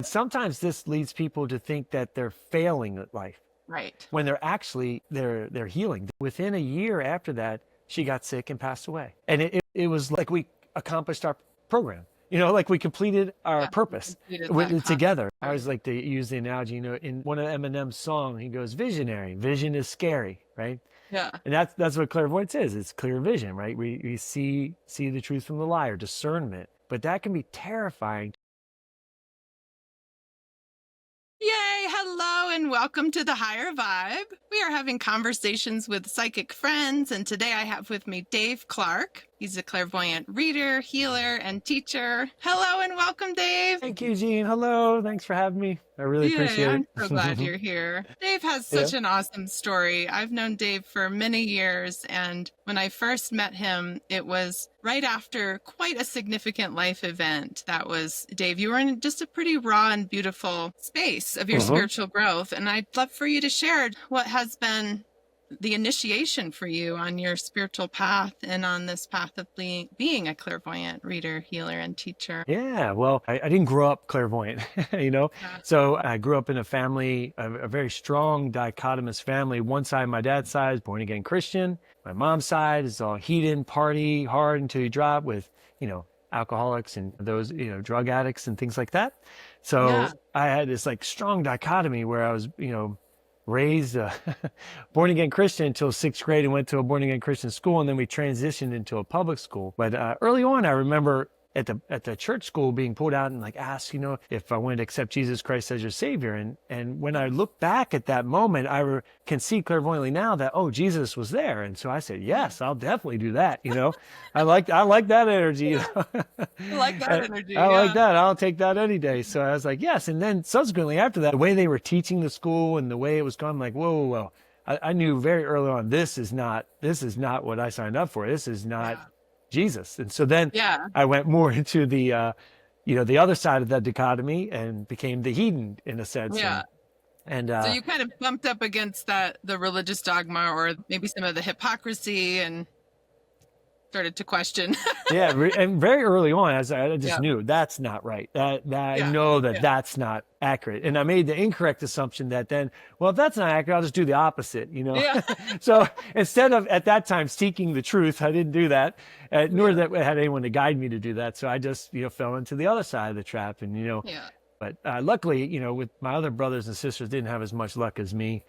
Sometimes this leads people to think that they're failing at life Right. when they're healing. Within a year after that, she got sick and passed away. And it was like we accomplished our program. Like we completed our Yeah. We purpose completed that together. I concept. always like to use the analogy, in one of Eminem's song, he goes, visionary. Vision is scary, right? Yeah. And that's what clairvoyance is. It's clear vision, right? We see the truth from the lie, or discernment. But that can be terrifying. Yay! Hello and welcome to the Higher Vibe. We are having conversations with psychic friends, and today I have with me Dave Clark. He's a clairvoyant reader, healer, and teacher. Hello and welcome, Dave. Thank you, Jean. Hello. Thanks for having me. I really Yay, appreciate I'm so glad it. you're here. Dave has Yeah. such an awesome story. I've known Dave for many years, and when I first met him, it was right after quite a significant life event. That was, Dave, you were in just a pretty raw and beautiful space of your spiritual growth, and I'd love for you to share what has been the initiation for you on your spiritual path and on this path of being a clairvoyant reader, healer, and teacher. Yeah, well, I didn't grow up clairvoyant, Yeah. So I grew up in a family, a very strong dichotomous family. One side, my dad's side, is born again Christian. My mom's side is all heathen, party hard until you drop with, alcoholics and those, drug addicts and things like that. So Yeah. I had this like strong dichotomy where I was, raised born again Christian until sixth grade and went to a born again Christian school, and then we transitioned into a public school. But early on, I remember at the church school being pulled out and like asked, if I wanted to accept Jesus Christ as your Savior. And when I look back at that moment, I can see clairvoyantly now that, oh, Jesus was there. And so I said, yes, I'll definitely do that. I like that energy. I like that energy. I like Yeah. that. I'll take that any day. So I was like, yes. And then subsequently after that, the way they were teaching the school and the way it was going, I'm like, whoa. I knew very early on, this is not what I signed up for. This is not Jesus. And so then Yeah. I went more into the, the other side of that dichotomy and became the heathen in a sense. Yeah. And So you kind of bumped up against the religious dogma or maybe some of the hypocrisy and started to question. yeah, and very early on, as I just Yeah. knew that's not right. I Yeah. know that that's not accurate, and I made the incorrect assumption that then, well, if that's not accurate, I'll just do the opposite. Yeah. So instead of at that time seeking the truth, I didn't do that, nor that I had anyone to guide me to do that. So I just fell into the other side of the trap, and Yeah. But luckily, with my other brothers and sisters, didn't have as much luck as me.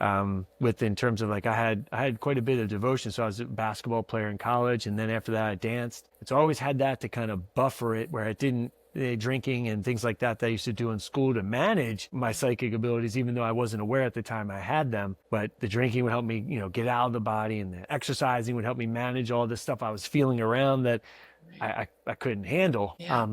In terms of like I had quite a bit of devotion. So I was a basketball player in college, and then after that I danced. It's always had that to kind of buffer it, where it didn't drinking and things like that I used to do in school to manage my psychic abilities, even though I wasn't aware at the time I had them. But the drinking would help me, get out of the body, and the exercising would help me manage all this stuff I was feeling around that I couldn't handle. Yeah.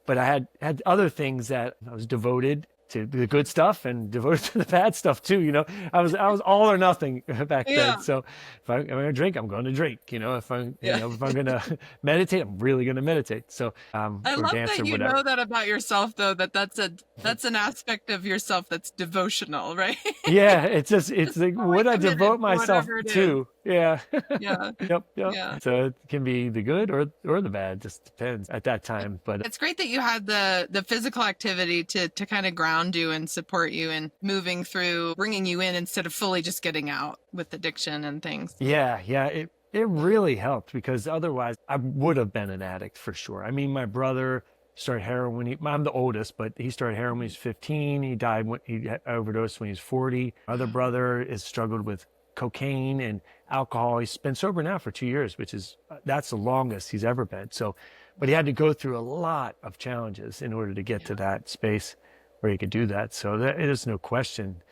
But I had other things that I was devoted to the good stuff and devoted to the bad stuff too. I was all or nothing back then. So if I'm going to drink, I'm going to drink. If I'm going to meditate, I'm really going to meditate. So I or love dance that or you whatever. know that about yourself, though, that's an aspect of yourself that's devotional, right? Yeah, it's like what I committed devote to myself whatever it is. to. Yeah. Yeah. Yep. Yeah. So it can be the good or the bad, just depends at that time. But It's great that you had the physical activity to kind of ground you and support you and moving through, bringing you in instead of fully just getting out with addiction and things. yeah, it really helped, because otherwise I would have been an addict for sure. I mean, my brother started heroin. I'm the oldest, but he started heroin when he was 15. He died when he overdosed when he was 40. My other brother has struggled with cocaine and alcohol. He's been sober now for 2 years, which is that's the longest he's ever been. So, but he had to go through a lot of challenges in order to get to that space where he could do that. So there's no question.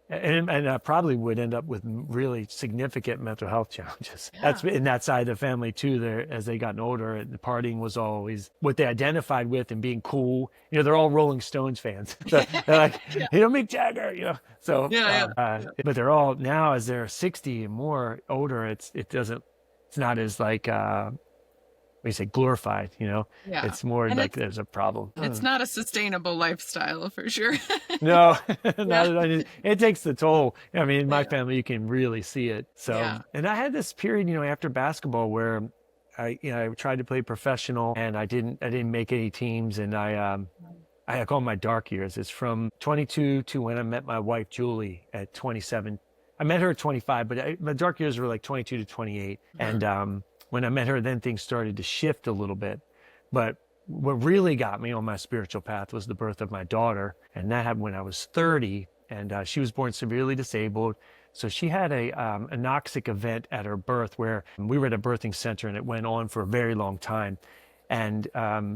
And I probably would end up with really significant mental health challenges. Yeah. That's in that side of the family too. There, as they gotten older, the partying was always what they identified with and being cool. They're all Rolling Stones fans. So they're like, Mick Jagger. So, but they're all now, as they're 60 and more older, it's not as like we say glorified. Yeah. It's more And like there's a problem. It's not a sustainable lifestyle for sure. No, it takes the toll. I mean, in my family, you can really see it. So, and I had this period, after basketball where I tried to play professional, and I didn't make any teams, and I I call them my dark years. It's from 22 to when I met my wife, Julie, at 27. I met her at 25, but my dark years were like 22 to 28. And when I met her, then things started to shift a little bit. But what really got me on my spiritual path was the birth of my daughter. And that happened when I was 30. And she was born severely disabled. So she had a anoxic event at her birth where we were at a birthing center, and it went on for a very long time. And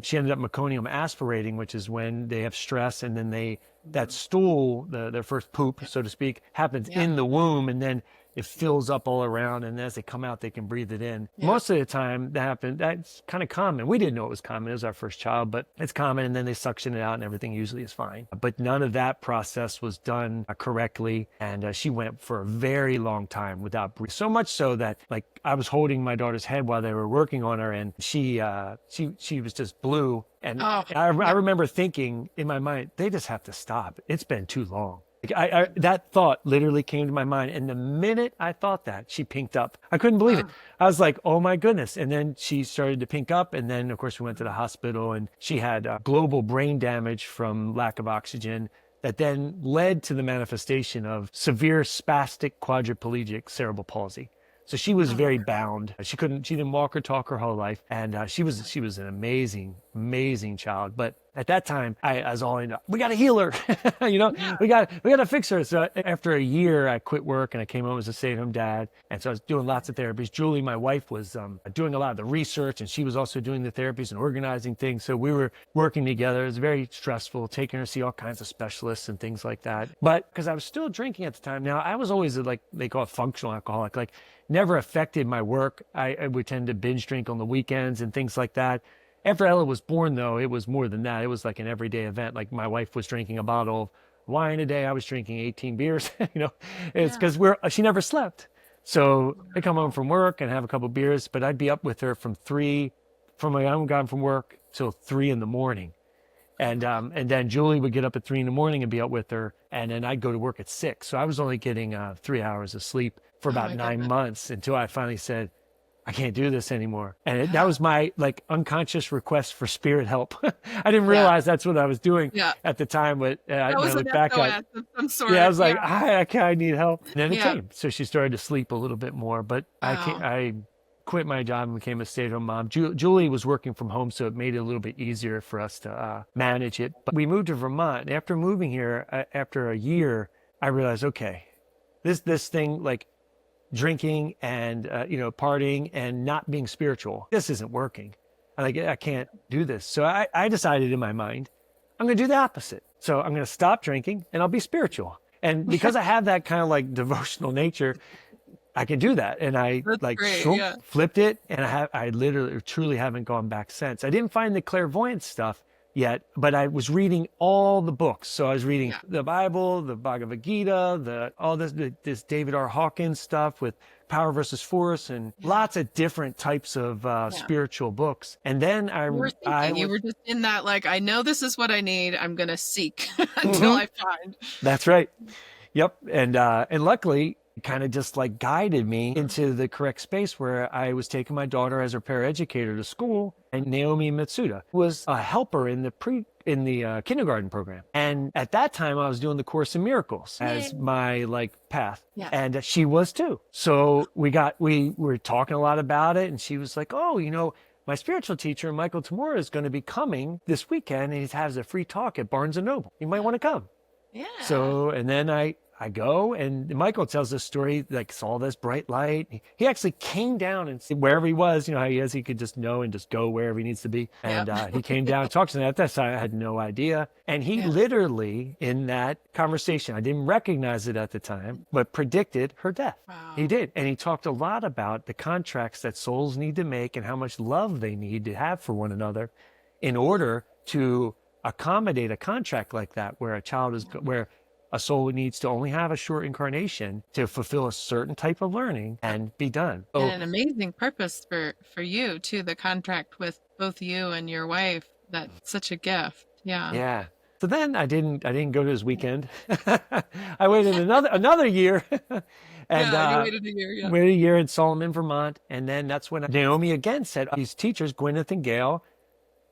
she ended up meconium aspirating, which is when they have stress, and then that stool, their first poop, so to speak, happens in the womb, and then it fills up all around, and as they come out, they can breathe it in. Most of the time that's kind of common. We didn't know it was common. It was our first child, but it's common, and then they suction it out, and everything usually is fine. But none of that process was done correctly, and she went for a very long time without breathing. So much so that, like, I was holding my daughter's head while they were working on her, and she was just blue. And I remember thinking in my mind, they just have to stop. It's been too long. That thought literally came to my mind. And the minute I thought that, she pinked up. I couldn't believe it. I was like, oh my goodness. And then she started to pink up. And then, of course, we went to the hospital, and she had global brain damage from lack of oxygen that then led to the manifestation of severe spastic quadriplegic cerebral palsy. So she was very bound. She didn't walk or talk her whole life. And she was an amazing, amazing child. But at that time, I was all in, we got to heal her, we got to fix her. So after a year, I quit work and I came home as a stay-at-home dad. And so I was doing lots of therapies. Julie, my wife, was doing a lot of the research, and she was also doing the therapies and organizing things. So we were working together. It was very stressful, taking her to see all kinds of specialists and things like that. But because I was still drinking at the time, now I was always like, they call it functional alcoholic, like never affected my work. I would tend to binge drink on the weekends and things like that. After Ella was born, though, it was more than that. It was like an everyday event. Like my wife was drinking a bottle of wine a day. I was drinking 18 beers. It's because she never slept. So I come home from work and have a couple beers, but I'd be up with her from my own gone from work till 3 in the morning. And then Julie would get up at 3 in the morning and be up with her. And then I'd go to work at 6. So I was only getting 3 hours of sleep for about 9 months until I finally said, I can't do this anymore. And that was my unconscious request for spirit help. I didn't realize that's what I was doing at the time, but I look back at it. I was like, I need help. And then it came. So she started to sleep a little bit more, but I quit my job and became a stay-at-home mom. Julie was working from home, so it made it a little bit easier for us to manage it. But we moved to Vermont. And after moving here, after a year, I realized, okay, this thing, like, drinking and partying and not being spiritual, this isn't working. I can't do this. So I decided in my mind, I'm going to do the opposite. So I'm going to stop drinking and I'll be spiritual. And because I have that kind of like devotional nature, I can do that. And I flipped it, and I literally truly haven't gone back since. I didn't find the clairvoyant stuff yet, but I was reading all the books. So I was reading the Bible, the Bhagavad Gita, all this David R. Hawkins stuff with Power versus Force, and lots of different types of spiritual books. And then you were just in that, like, I know this is what I need. I'm going to seek until I find. That's right. Yep. And luckily, it kind of just like guided me into the correct space where I was taking my daughter as her paraeducator to school, and Naomi Mitsuda was a helper in the kindergarten program. And at that time, I was doing the Course in Miracles as my path, and she was too. So we were talking a lot about it, and she was like, "Oh, my spiritual teacher, Michael Tamura, is going to be coming this weekend, and he has a free talk at Barnes and Noble. You might want to come." Yeah. So, and then I go, and Michael tells this story, like, saw this bright light. He actually came down and wherever he was, how he is, he could just know and just go wherever he needs to be. And he came down and talked to me. At that time, I had no idea. And he literally, in that conversation, I didn't recognize it at the time, but predicted her death. Wow. He did. And he talked a lot about the contracts that souls need to make and how much love they need to have for one another in order to accommodate a contract like that, where where a soul needs to only have a short incarnation to fulfill a certain type of learning and be done. And an amazing purpose for you too, the contract with both you and your wife. That's such a gift. Yeah. Yeah. So then I didn't go to his weekend. I waited another year. And you waited a year, waited a year and saw him in Vermont. And then that's when Naomi again said, these teachers, Gwyneth and Gail,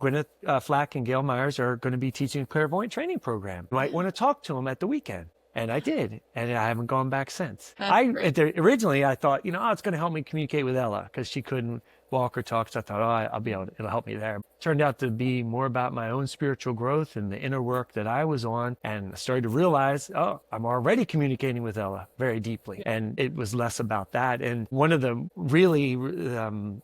Gwyneth Flack and Gail Myers are going to be teaching a clairvoyant training program. You might want to talk to them at the weekend. And I did, and I haven't gone back since. Originally, I thought, it's going to help me communicate with Ella because she couldn't walk or talk. So I thought, I'll be able to, it'll help me there. Turned out to be more about my own spiritual growth and the inner work that I was on. And I started to realize, I'm already communicating with Ella very deeply. And it was less about that. And one of the really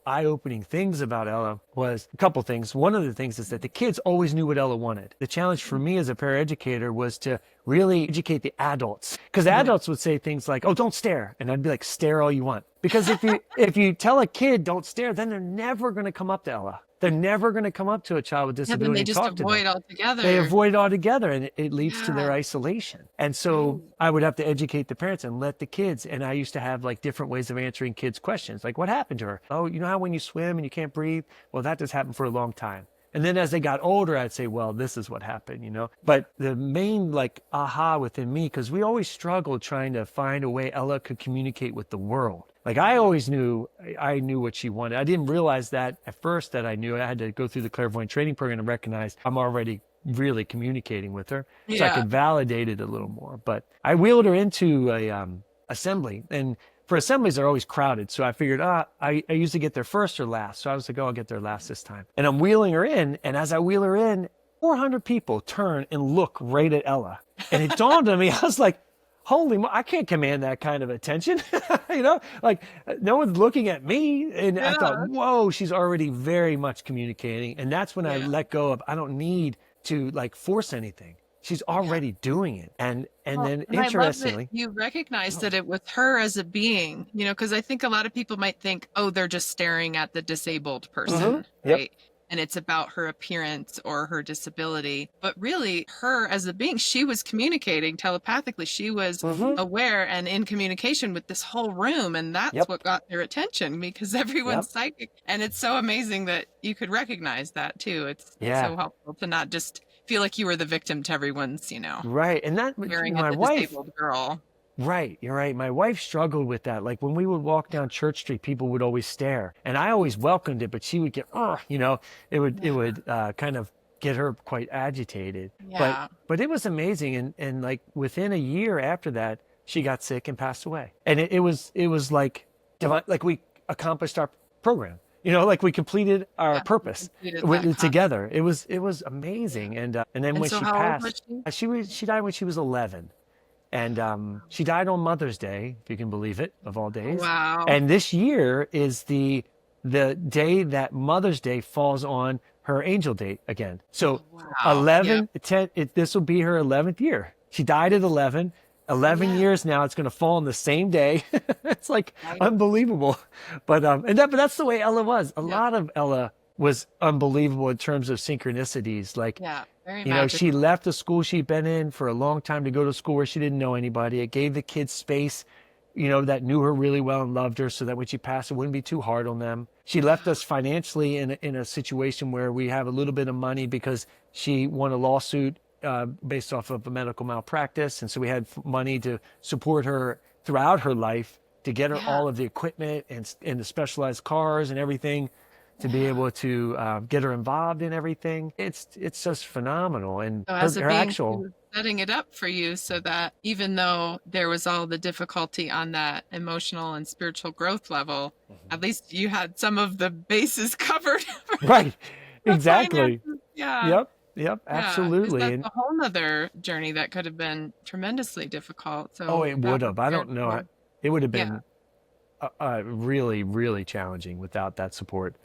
eye-opening things about Ella was a couple things. One of the things is that the kids always knew what Ella wanted. The challenge for me as a paraeducator was to really educate the adults, because adults would say things like, don't stare. And I'd be like, stare all you want. Because if you tell a kid don't stare, then they're never going to come up to Ella. They're never going to come up to a child with disability and talk to them. They just avoid altogether. They avoid altogether, and it leads to their isolation. And so I would have to educate the parents and let the kids, and I used to have like different ways of answering kids' questions. Like, what happened to her? Oh, you know how when you swim and you can't breathe? Well, that just happened for a long time. And then as they got older, I'd say, well, this is what happened, But the main aha within me, because we always struggled trying to find a way Ella could communicate with the world. Like I always knew, I knew what she wanted. I didn't realize that at first that I knew. I had to go through the clairvoyant training program and recognize I'm already really communicating with her. So I could validate it a little more. But I wheeled her into a assembly, and for assemblies, they're always crowded. So I figured, I usually get there first or last. So I was like, I'll get there last this time. And I'm wheeling her in. And as I wheel her in, 400 people turn and look right at Ella. And it dawned on me, I was like, I can't command that kind of attention. Like no one's looking at me. And I thought, whoa, she's already very much communicating. And that's when I let go of, I don't need to force anything. She's already doing it. And then interestingly, I love that you recognize that it was her as a being, because I think a lot of people might think, they're just staring at the disabled person, right? And it's about her appearance or her disability. But really, her as a being, she was communicating telepathically. She was aware and in communication with this whole room. And that's what got their attention, because everyone's psychic. And it's so amazing that you could recognize that too. It's so helpful to not just feel like you were the victim to everyone's, right. And that my wife, disabled girl. Right. You're right. My wife struggled with that. Like when we would walk down Church Street, people would always stare, and I always welcomed it, but she would get, it would kind of get her quite agitated. Yeah. But it was amazing. And like within a year after that, she got sick and passed away. And it was like we accomplished our program. Like we completed our purpose together. It was amazing. And then when so she how passed, old was she died when she was 11. And she died on Mother's Day, if you can believe it, of all days. Wow. And this year is the day that Mother's Day falls on her angel date again. So 10, this will be her 11th year. She died at 11. 11 years now, it's going to fall on the same day. It's unbelievable. But that's the way Ella was. A lot of Ella was unbelievable in terms of synchronicities. Very magical. She left the school she'd been in for a long time to go to school where she didn't know anybody. It gave the kids space, that knew her really well and loved her, so that when she passed, it wouldn't be too hard on them. She left us financially in a situation where we have a little bit of money because she won a lawsuit based off of a medical malpractice. And so we had money to support her throughout her life, to get her all of the equipment and the specialized cars and everything, to be able to get her involved in everything. It's just phenomenal. And so her actual setting it up for you so that even though there was all the difficulty on that emotional and spiritual growth level, at least you had some of the bases covered. Right. Exactly. Yeah. Yep. Absolutely. That's a whole nother journey that could have been tremendously difficult. So it would have. I don't know. It would have been really, really challenging without that support.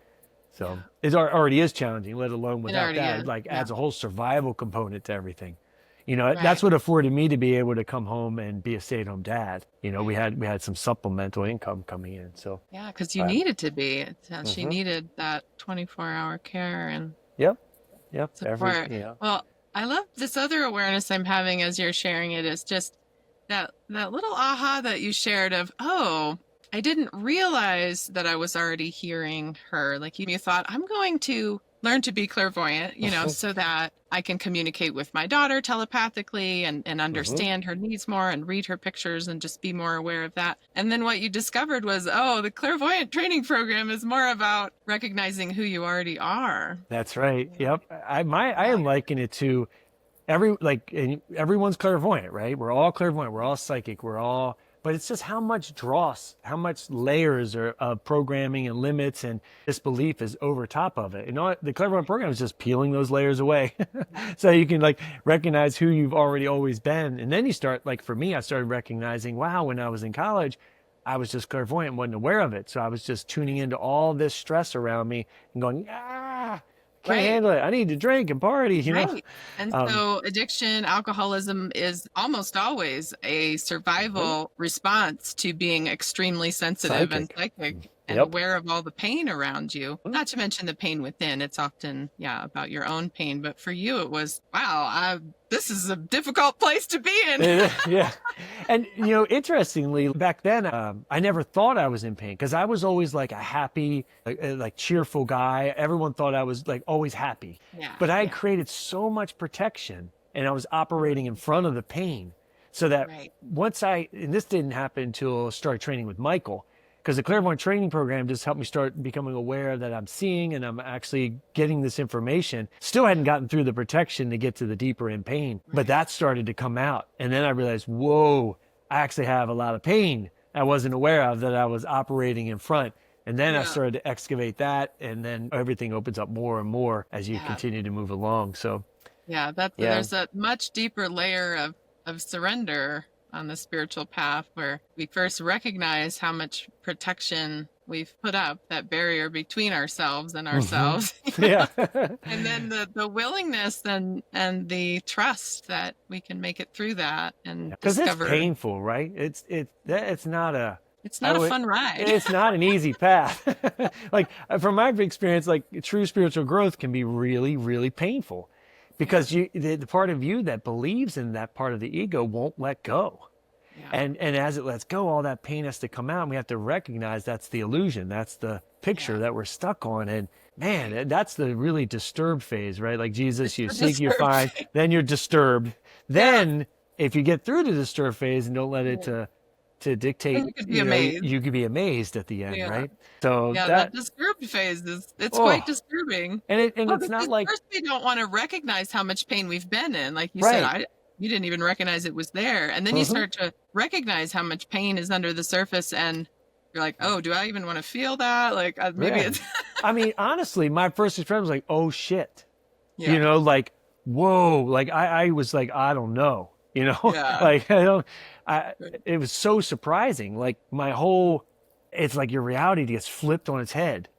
So it already is challenging, let alone without that. It adds a whole survival component to everything. That's what afforded me to be able to come home and be a stay-at-home dad. We had some supplemental income coming in. So because you needed to be. She needed that 24-hour care and support. Well, I love this other awareness I'm having as you're sharing it, is just that little aha that you shared of, I didn't realize that I was already hearing her. Like you thought, I'm going to learn to be clairvoyant, so that I can communicate with my daughter telepathically and understand her needs more and read her pictures and just be more aware of that. And then what you discovered was, oh, the clairvoyant training program is more about recognizing who you already are. That's right. Yep. I liken it to everyone's clairvoyant, right? We're all clairvoyant. We're all psychic. But it's just how much how much layers of programming and limits and disbelief is over top of it. The clairvoyant program is just peeling those layers away. So you can recognize who you've already always been. And then you start, for me, I started recognizing, wow, when I was in college, I was just clairvoyant and wasn't aware of it. So I was just tuning into all this stress around me and going, can't handle it. I need to drink and party, Right. And so addiction, alcoholism is almost always a survival response to being extremely sensitive and psychic and aware of all the pain around you. Not to mention the pain within. It's often, about your own pain. But for you, it was, wow, this is a difficult place to be in. Yeah. And, interestingly, back then, I never thought I was in pain because I was always a happy, cheerful guy. Everyone thought I was always happy. Yeah. But I had created so much protection and I was operating in front of the pain. So that and this didn't happen until I started training with Michael, because the clairvoyant training program just helped me start becoming aware that I'm seeing and I'm actually getting this information. Still hadn't gotten through the protection to get to the deeper in pain, but that started to come out. And then I realized, whoa, I actually have a lot of pain I wasn't aware of that I was operating in front. And then I started to excavate that, and then everything opens up more and more as you continue to move along. So there's a much deeper layer of surrender on the spiritual path, where we first recognize how much protection we've put up, that barrier between ourselves and ourselves. And then the willingness and the trust that we can make it through that and because discover. It's painful, right? It's not a fun ride. It's not an easy path. From my experience, true spiritual growth can be really, really painful, because the part of you that believes in that part of the ego won't let go. And as it lets go, all that pain has to come out, and we have to recognize that's the illusion. That's the picture that we're stuck on. And man, that's the really disturbed phase, right? Like Jesus, you seek, you find, then you're disturbed. Then if you get through the disturbed phase and don't let it to dictate, you could be amazed. You could be amazed at the end, right? So that disturbed phase it's quite disturbing. And it's not first we don't want to recognize how much pain we've been in. Like you said, you didn't even recognize it was there. And then you start to recognize how much pain is under the surface, and you're like, oh, do I even want to feel that? Maybe it's... I mean, honestly, my first experience was like, oh shit. Whoa, I was like, I don't know, it was so surprising. It's like your reality gets flipped on its head.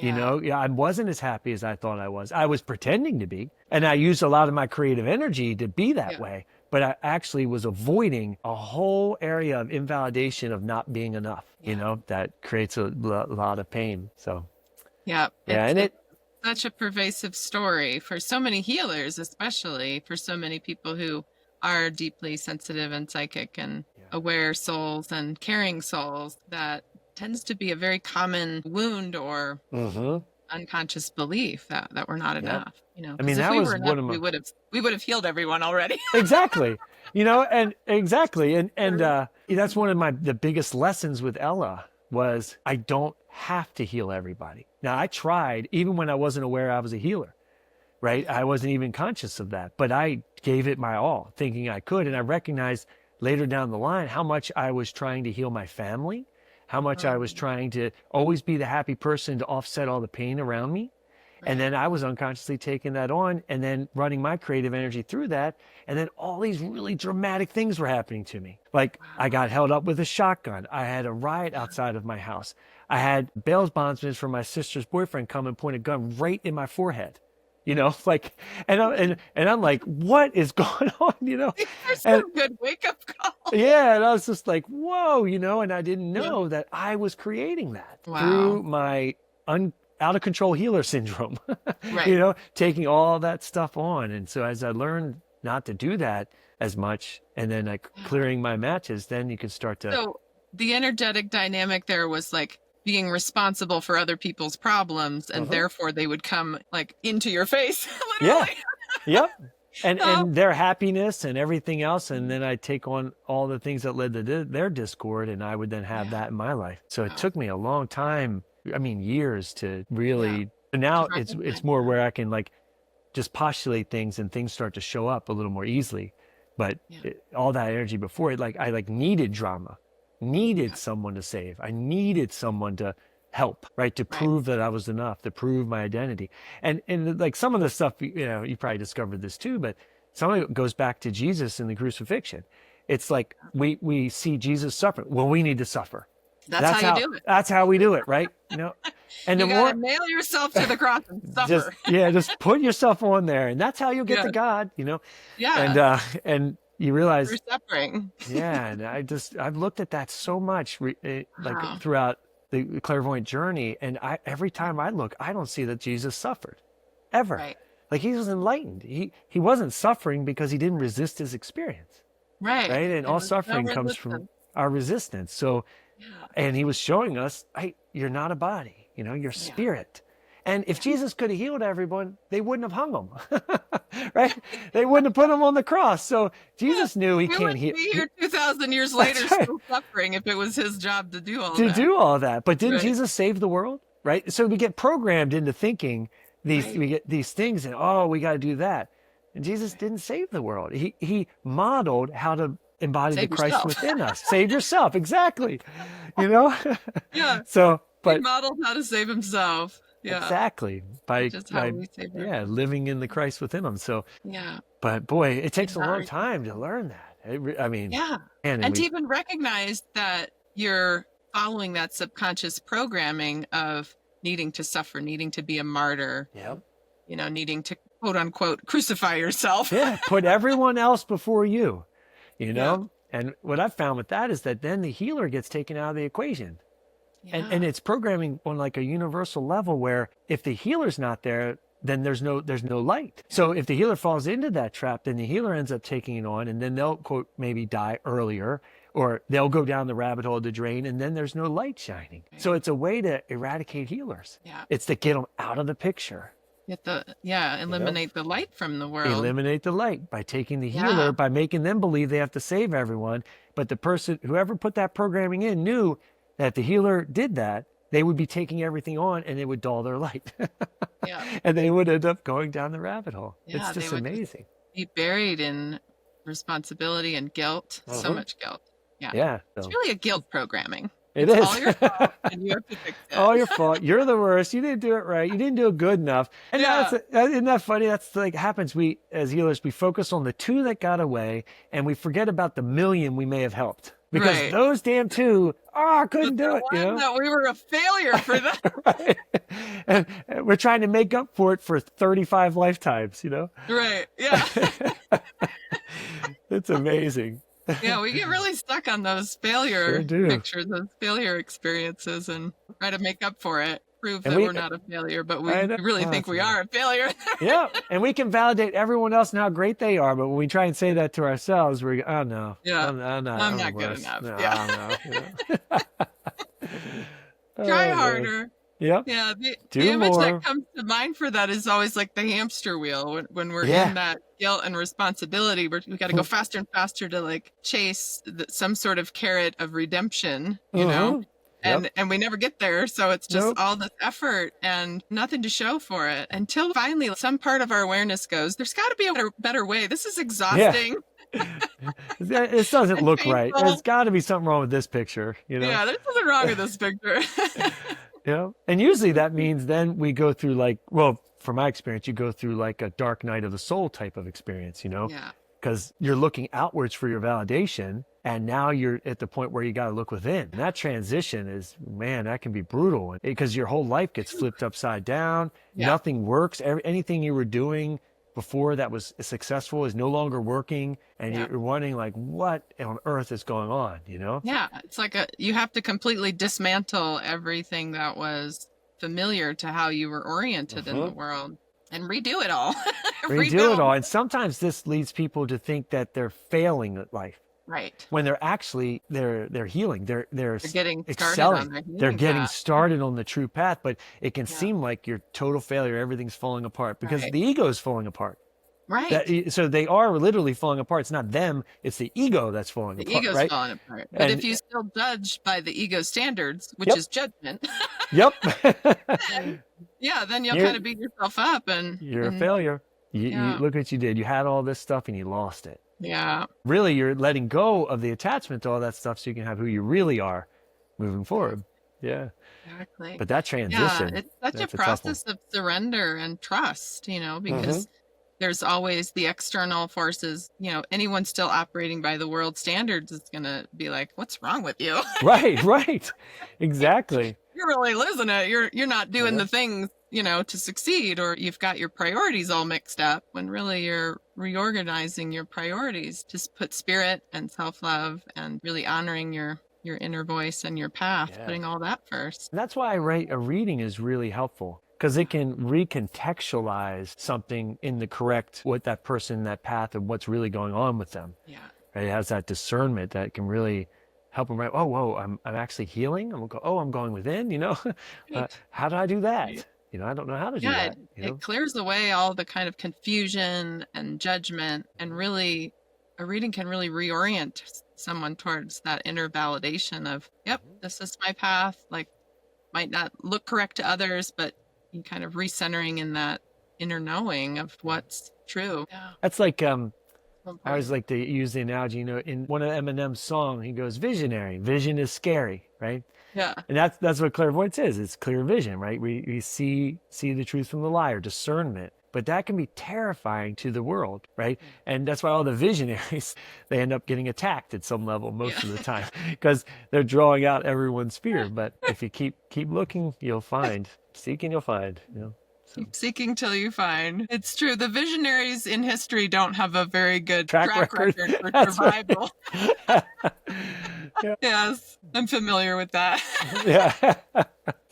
I wasn't as happy as I thought I was. I was pretending to be, and I used a lot of my creative energy to be that way, but I actually was avoiding a whole area of invalidation of not being enough, that creates a lot of pain. So it's such a pervasive story for so many healers, especially for so many people who are deeply sensitive and psychic and aware souls and caring souls. That tends to be a very common wound or unconscious belief that we're not enough. I mean, that was enough, we would have healed everyone already. Exactly. And that's one of the biggest lessons with Ella was I don't have to heal everybody. Now, I tried even when I wasn't aware I was a healer, right? I wasn't even conscious of that, but I gave it my all, thinking I could. And I recognized later down the line how much I was trying to heal my family, how much I was trying to always be the happy person to offset all the pain around me. And then I was unconsciously taking that on and then running my creative energy through that. And then all these really dramatic things were happening to me. I got held up with a shotgun. I had a riot outside of my house. I had bail bondsmen from my sister's boyfriend come and point a gun right in my forehead. And I'm like, what is going on? There's some good wake up call. Yeah. And I was just like, whoa, and I didn't know that I was creating that through my out of control healer syndrome, taking all that stuff on. And so as I learned not to do that as much, and then clearing my matches, then you can start to. So the energetic dynamic there was being responsible for other people's problems, and therefore they would come like into your face, Yeah. literally. Yep. And Oh, and their happiness and everything else, and then I'd take on all the things that led to their discord, and I would then have yeah. that in my life. So it Wow. took me a long time, I mean years, to Yeah. really. To Now recognize it's more that. where I can like just postulate things and things start to show up a little more easily. But Yeah. all that energy before it, like I like needed drama, needed Yeah. someone to save. I needed someone to help, right? To Right. prove that I was enough, to prove my identity. And like some of the stuff, you probably discovered this too, but some of it goes back to Jesus and the crucifixion. It's like we see Jesus suffer. Well, we need to suffer. That's how you do it. That's how we do it, right? And You the got to more nail yourself to the cross and suffer. just put yourself on there, and that's how you'll get Yeah. to God, Yeah. and you realize, Through suffering. yeah. And I've looked at that so much, like Wow. throughout the clairvoyant journey, and every time I look, I don't see that Jesus suffered, ever. Right. Like he was enlightened. He wasn't suffering because he didn't resist his experience, Right. right? And all There's no suffering comes from resistance. our resistance. So, Yeah. and he was showing us, hey, you're not a body, you're spirit. And if Jesus could have healed everyone, they wouldn't have hung him, right? They wouldn't have put him on the cross. So Jesus knew he We can't wouldn't heal. be here 2,000 years That's later right. still suffering if it was his job to do all To that. do all that. But didn't Right. Jesus save the world? Right? So we get programmed into thinking Right. we get these things, and we got to do that. And Jesus didn't save the world. He modeled how to embody Save the Christ yourself. within us. Save yourself. Exactly. You know? Yeah. So, He but modeled how to save himself. Yeah. exactly by Just how we save ourselves. living in the Christ within them. So, Yeah. but boy, it takes a long Embodying. time to learn that. I mean, Yeah. and And to we, even recognize that you're following that subconscious programming of needing to suffer, needing to be a martyr, yeah, needing to quote unquote crucify yourself. yeah, put everyone else before you, you Yeah. know. And what I've found with that is that then the healer gets taken out of the equation. And it's programming on like a universal level where if the healer's not there, then there's no light. So if the healer falls into that trap, then the healer ends up taking it on, and then they'll quote maybe die earlier, or they'll go down the rabbit hole of the drain, and then there's no light shining. So it's a way to eradicate healers. Yeah. It's to get them out of the picture. Eliminate the light from the world. Eliminate the light by taking the Yeah. healer, by making them believe they have to save everyone. But the person, whoever put that programming in, knew that if the healer did that, they would be taking everything on, and it would dull their light. Yeah. And they would end up going down the rabbit hole. Yeah, It's they just would just amazing. be buried in responsibility and guilt. So Uh-huh. much guilt. Yeah. Yeah. It's So really a guilt programming. it It's is. all your fault, and you have to fix it. All your fault. You're the worst. You didn't do it right. You didn't do it good enough. And isn't that funny? That's like happens. We, as healers, we focus on the 2 that got away, and we forget about the million we may have helped. Because Right. those damn 2, I couldn't do it. One that we were a failure for that. Right. And we're trying to make up for it for 35 lifetimes, Right. Yeah. It's amazing. Yeah, we get really stuck on those failure Sure do. pictures, those failure experiences, and try to make up for it, prove And that we- we're not a failure, but we I know. really think we are a failure. Yeah. And we can validate everyone else and how great they are. But when we try and say that to ourselves, we're, oh no. Yeah. I'm I'm the not good worst. enough. No, Yeah. no. Try Oh, man. harder. Yep. Yeah, the Do image more. that comes to mind for that is always like the hamster wheel. When we're Yeah. in that guilt and responsibility, we got to go faster and faster to like chase some sort of carrot of redemption, you know? Uh-huh. Yep. And we never get there. So it's just Nope. all this effort and nothing to show for it until finally some part of our awareness goes, there's got to be a better way. This is exhausting. This doesn't And look right. painful. There's got to be something wrong with this picture, Yeah, there's nothing wrong with this picture. And usually that means then we go through from my experience, you go through like a dark night of the soul type of experience, Yeah. because you're looking outwards for your validation, and now you're at the point where you got to look within. And that transition is, man, that can be brutal because your whole life gets flipped upside down. Yeah. Nothing works. Anything you were doing before that was successful is no longer working, and Yeah. you're wondering like, what on earth is going on? Yeah, it's like you have to completely dismantle everything that was familiar to how you were oriented in the world and redo it all. Redo it all. And sometimes this leads people to think that they're failing at life. Right. when they're actually they're healing, they're They're getting started excelling, on their they're healing getting path. started on the true path. But it can Yeah. seem like you're total failure, everything's falling apart because Right. the ego is falling apart. Right. So they are literally falling apart. It's not them, it's the ego that's falling The apart, ego's right? falling apart. But if And you still judge by the ego standards, which yep, is judgment, yep. yeah, then you'll you're kind of beat yourself up you're a and failure. You yeah. look what you did. You had all this stuff and you lost it. Yeah. Really, you're letting go of the attachment to all that stuff so you can have who you really are moving forward. Yeah. Exactly. But that Yeah, transition, it's such a that's a tough one. process of surrender and trust, Hmm. because there's always the external forces, anyone still operating by the world standards is going to be like, what's wrong with you? Right, right. Exactly. You're really losing it. You're not doing Yeah. the things, to succeed, or you've got your priorities all mixed up when really you're reorganizing your priorities. Just put spirit and self-love and really honoring your inner voice and your path, Yeah. putting all that first. And that's why a reading is really helpful because it can recontextualize something in the correct, what that person, that path, and what's really going on with them. Yeah. Right? It has that discernment that can really help them. Right? Oh, whoa! I'm actually healing. I'm going within. Right. How do I do that? Right. I don't know how to do Yeah, that. it clears away all the kind of confusion and judgment, and really, a reading can really reorient someone towards that inner validation of, yep, this is my path. Like, might not look correct to others, but you kind of recentering in that inner knowing of what's true. Yeah. That's like I Important. always like to use the analogy. In one of Eminem's song, he goes, "Visionary. Vision is scary, right?" Yeah. And that's what clairvoyance is. It's clear vision, right? We see the truth from the liar, discernment. But that can be terrifying to the world, right? And that's why all the visionaries, they end up getting attacked at some level most of the time because they're drawing out everyone's fear. But if you keep looking, you'll find. Seeking, you'll find. So. Keep seeking till you find. It's true. The visionaries in history don't have a very good track record for survival. Right. Yeah. Yes, I'm familiar with that. Yeah.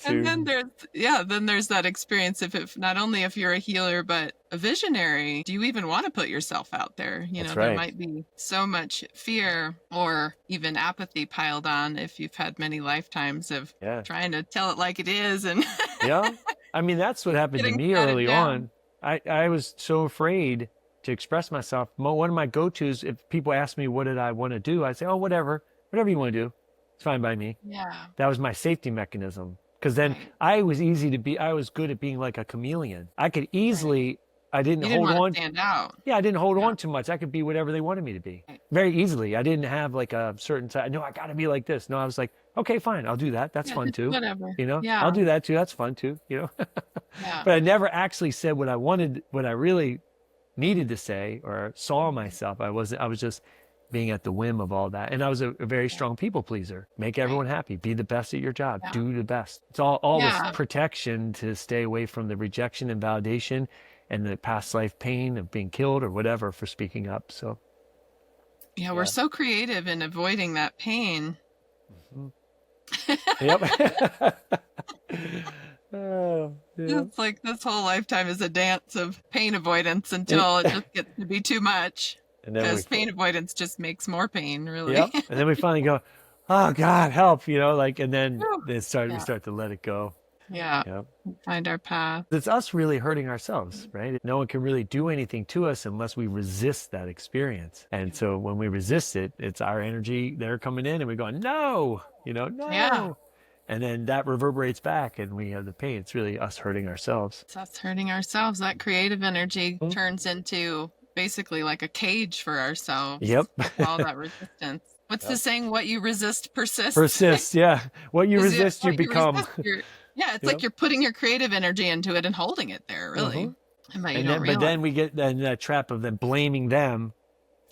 And then there's that experience if not only if you're a healer but a visionary, do you even want to put yourself out there? That's There right. might be so much fear or even apathy piled on if you've had many lifetimes of trying to tell it like it is and yeah. I mean, that's what happened to me early on. I was so afraid to express myself. One of my go-tos, if people ask me what did I want to do, I say, oh, whatever you want to do, it's fine by me. Yeah. That was my safety mechanism. Because then I was good at being like a chameleon. I could easily, I didn't hold on. Stand out. Yeah, I didn't hold on too much. I could be whatever they wanted me to be very easily. I didn't have like a certain time. No, I got to be like this. No, I was like, okay, fine, I'll do that. That's fun too. Whatever. Yeah. I'll do that too. That's fun too. Yeah. But I never actually said what I wanted, what I really needed to say or saw myself. I was just being at the whim of all that. And I was a very strong people pleaser. Make everyone happy. Be the best at your job. Do the best. It's all this protection to stay away from the rejection and validation and the past life pain of being killed or whatever for speaking up. So we're so creative in avoiding that pain. Yep. Oh, yeah. It's like this whole lifetime is a dance of pain avoidance until it just gets to be too much. Because pain avoidance just makes more pain, really. Yep. And then we finally go, oh God, help, and then we start to let it go. Yeah. Yep. Find our path. It's us really hurting ourselves, right? No one can really do anything to us unless we resist that experience. And so when we resist it, it's our energy, they're coming in and we're going, no, no. Yeah. And then that reverberates back and we have the pain. It's really us hurting ourselves. It's us hurting ourselves. That creative energy turns into basically like a cage for ourselves. Yep. All that resistance. What's the saying? What you resist persists. Persists, yeah. What you resist, you become. It's like you're putting your creative energy into it and holding it there, really. But then we get in that trap of then blaming them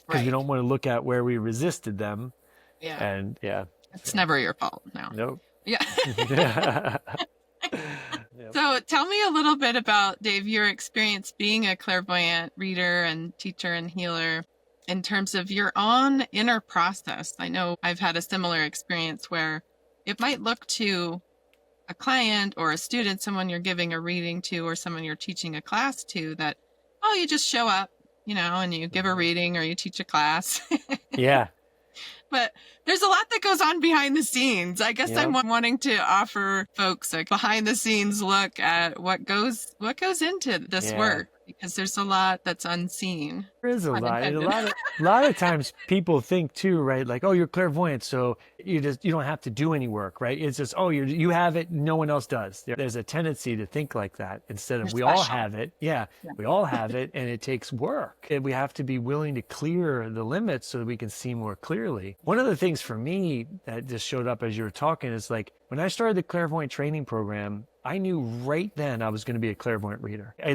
because we don't want to look at where we resisted them. Yeah. And it's never your fault. No. Nope. Yeah. So tell me a little bit about, Dave, your experience being a clairvoyant reader and teacher and healer in terms of your own inner process. I know I've had a similar experience where it might look to a client or a student, someone you're giving a reading to or someone you're teaching a class to that, you just show up, and you give a reading or you teach a class. Yeah. But there's a lot that goes on behind the scenes. I guess I'm wanting to offer folks a behind the scenes look at what goes into this work, because there's a lot that's unseen. There is a Pun lot. And intended. a lot of times people think too, right? Like, oh, you're clairvoyant, so you don't have to do any work, right? It's just, oh, you have it, no one else does. There's a tendency to think like that instead of You're we all special. have it. Yeah, we all have it, and it takes work. And we have to be willing to clear the limits so that we can see more clearly. One of the things for me that just showed up as you were talking is like when I started the clairvoyant training program, I knew right then I was going to be a clairvoyant reader. I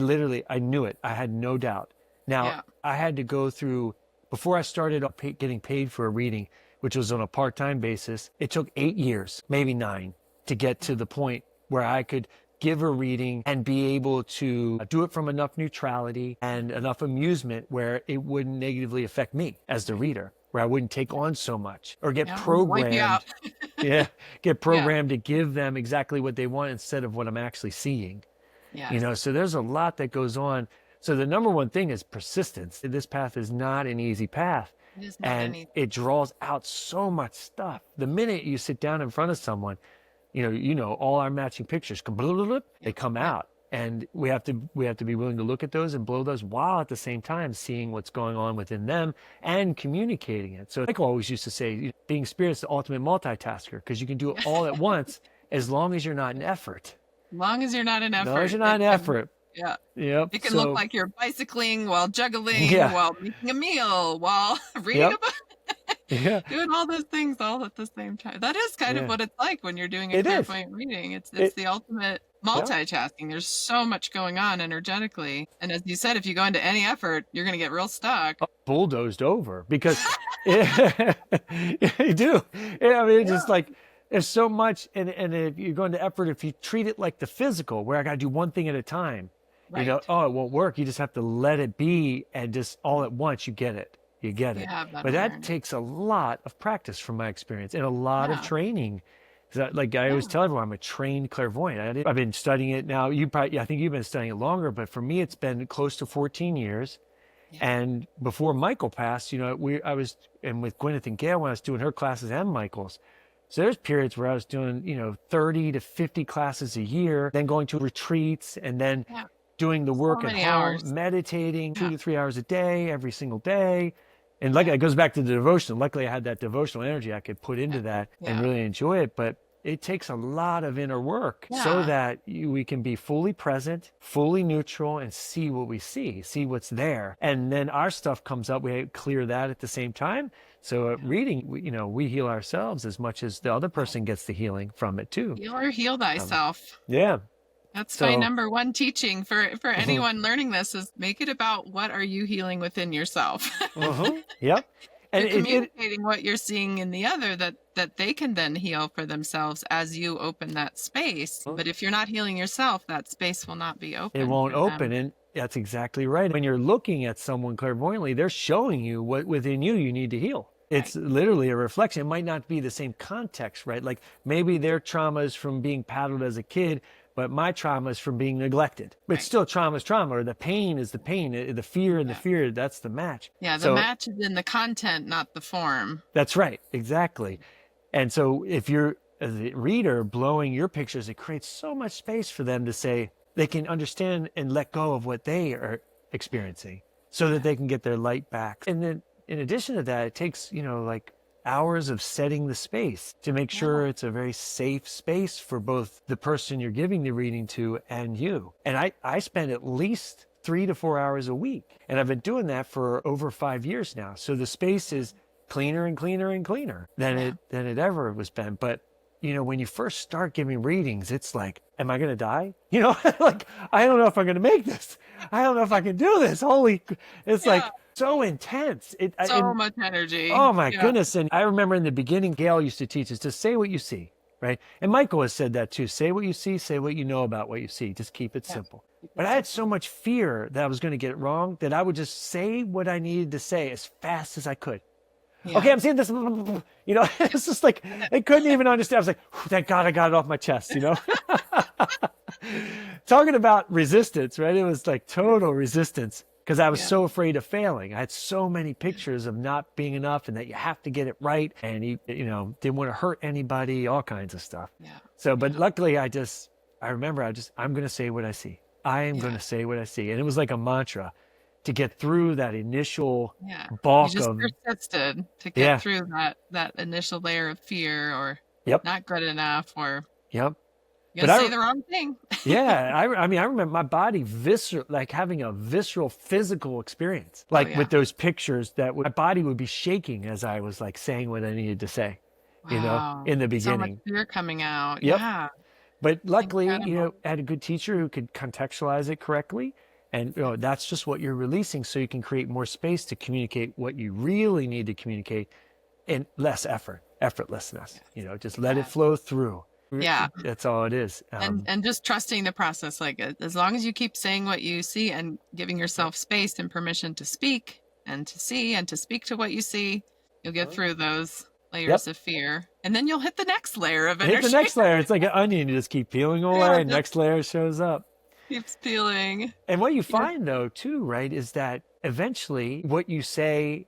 knew it. I had no doubt. Now, I had to go through, before I started getting paid for a reading, which was on a part-time basis, it took 8 years, maybe 9, to get to the point where I could give a reading and be able to do it from enough neutrality and enough amusement where it wouldn't negatively affect me as the reader, where I wouldn't take on so much or get Wipe you out. get programmed to give them exactly what they want instead of what I'm actually seeing. Yes. So there's a lot that goes on. So the number one thing is persistence. This path is not an easy path. It is not And any. it draws out so much stuff. The minute you sit down in front of someone, all our matching pictures, they come out. And we have to be willing to look at those and blow those while at the same time seeing what's going on within them and communicating it. So Michael always used to say, being spirit's the ultimate multitasker because you can do it all at once as long as you're not in effort. As long as you're not in effort. As long as you're not in effort. Yeah. Yep. It can look like you're bicycling while juggling, while making a meal, while reading a book. Doing all those things all at the same time. That is kind of what it's like when you're doing a clairvoyant reading. It's the ultimate multitasking. There's so much going on energetically. And as you said, if you go into any effort, you're going to get real stuck. Bulldozed over because you do. I mean, it's just like, there's so much. And if you go into effort, if you treat it like the physical, where I got to do one thing at a time, it won't work. You just have to let it be. And just all at once, you get it. But that takes a lot of practice from my experience and a lot of training. Like I always tell everyone, I'm a trained clairvoyant. I've been studying it now. I think you've been studying it longer, but for me, it's been close to 14 years. And before Michael passed, I was, and with Gwyneth and Gail, when I was doing her classes and Michael's, so there's periods where I was doing, 30 to 50 classes a year, then going to retreats and then doing the work at home, meditating 2 to 3 hours a day, every single day. And it goes back to the devotional. Luckily, I had that devotional energy I could put into that and really enjoy it. But it takes a lot of inner work so that we can be fully present, fully neutral, and see what we see what's there. And then our stuff comes up. We clear that at the same time. So reading, we heal ourselves as much as the other person gets the healing from it too. Heal or heal thyself. That's my number one teaching for anyone learning this is make it about what are you healing within yourself. Yep. And communicating what you're seeing in the other that they can then heal for themselves as you open that space. But if you're not healing yourself, that space will not be open. It won't open. And that's exactly right. When you're looking at someone clairvoyantly, they're showing you what within you need to heal. It's literally a reflection. It might not be the same context, right? Like maybe their trauma is from being paddled as a kid, but my trauma is from being neglected. But still trauma is trauma, or the pain is the pain, the fear and the fear, that's the match. Yeah, the match is in the content, not the form. That's right, exactly. And so if you're, as a reader, blowing your pictures, it creates so much space for them to say, they can understand and let go of what they are experiencing so that they can get their light back. And then in addition to that, it takes, hours of setting the space to make sure it's a very safe space for both the person you're giving the reading to and you. And I spend at least 3 to 4 hours a week. And I've been doing that for over 5 years now. So the space is cleaner and cleaner and cleaner than it ever was been. But, when you first start giving readings, it's like, am I going to die? Like, I don't know if I'm going to make this. I don't know if I can do this. It's like, so intense. So much energy. Oh my goodness. And I remember in the beginning, Gail used to teach us to say what you see, right? And Michael has said that too. Say what you see, say what you know about what you see. Just keep it simple. But I had so much fear that I was going to get it wrong that I would just say what I needed to say as fast as I could. Okay, I'm seeing this, it's just like, I couldn't even understand. I was like, thank God I got it off my chest, Talking about resistance, right? It was like total resistance. because I was Yeah. so afraid of failing. I had so many pictures of not being enough and that you have to get it right. And didn't want to hurt anybody, all kinds of stuff. Yeah. So, but Yeah. luckily I remember I'm going to say what I see. I am going Yeah. to say what I see. And it was like a mantra to get through that initial Yeah. You balk just of, persisted to get yeah, through that initial layer of fear or yep, not good enough or yep. you're But gonna say the wrong thing. yeah, I mean, I remember my body like having a visceral physical experience, Oh like yeah. with those pictures my body would be shaking as I was like saying what I needed to say, Wow. in the So much beginning. fear coming out. Yep. Yeah. But luckily, Incredible. I had a good teacher who could contextualize it correctly. And that's just what you're releasing so you can create more space to communicate what you really need to communicate in less effortlessness, just let it Yeah. flow through. Yeah. That's all it is. And just trusting the process, like as long as you keep saying what you see and giving yourself space and permission to speak and to see and to speak to what you see, you'll get through those Yep. layers of fear, and then you'll hit the next layer of Hit the energy. next layer. It's like an onion. You just keep peeling Yeah, away, and just next layer shows up. keeps peeling. And what you Yeah. find though, too, right, is that eventually what you say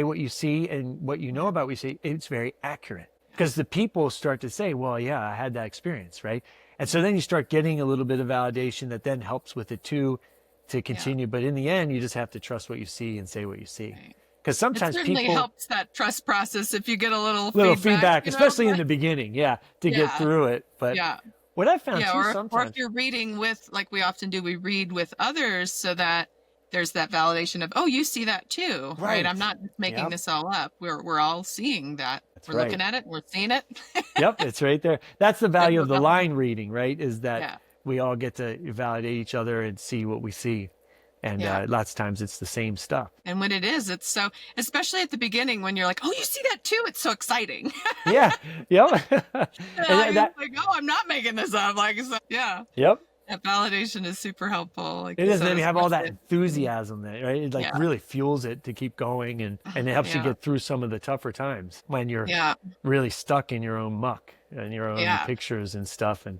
what you see and what you know about what you see, it's very accurate. Because the people start to say, well, yeah, I had that experience, right? And so then you start getting a little bit of validation that then helps with it too to continue. But in the end, you just have to trust what you see and say what you see. Right. Because It sometimes certainly people helps that trust process if you get a little feedback, especially in but the beginning, to get yeah, through it. But yeah. what I found Yeah, too or if sometimes, you're reading with, like we often do, we read with others so that there's that validation of, oh, you see that too, right? I'm right? not just making Yep, this all up. We're all seeing that. that's We're right. looking at it. We're seeing it. Yep, it's right there. That's the value Good of the validation. line reading, right? Is that Yeah, we all get to validate each other and see what we see. And yeah. lots of times it's the same stuff. And when it is, it's so, especially at the beginning when you're like, oh, you see that too. It's so exciting. Yeah, yep. Like, And that, oh, I'm not making this up. Like, so, yeah, yep, that validation is super helpful. Like it you is. And said, then you have all that especially. enthusiasm there, right? It like Yeah, really fuels it to keep going and it helps you yeah, get through some of the tougher times when you're yeah, really stuck in your own muck and your own yeah. pictures and stuff. And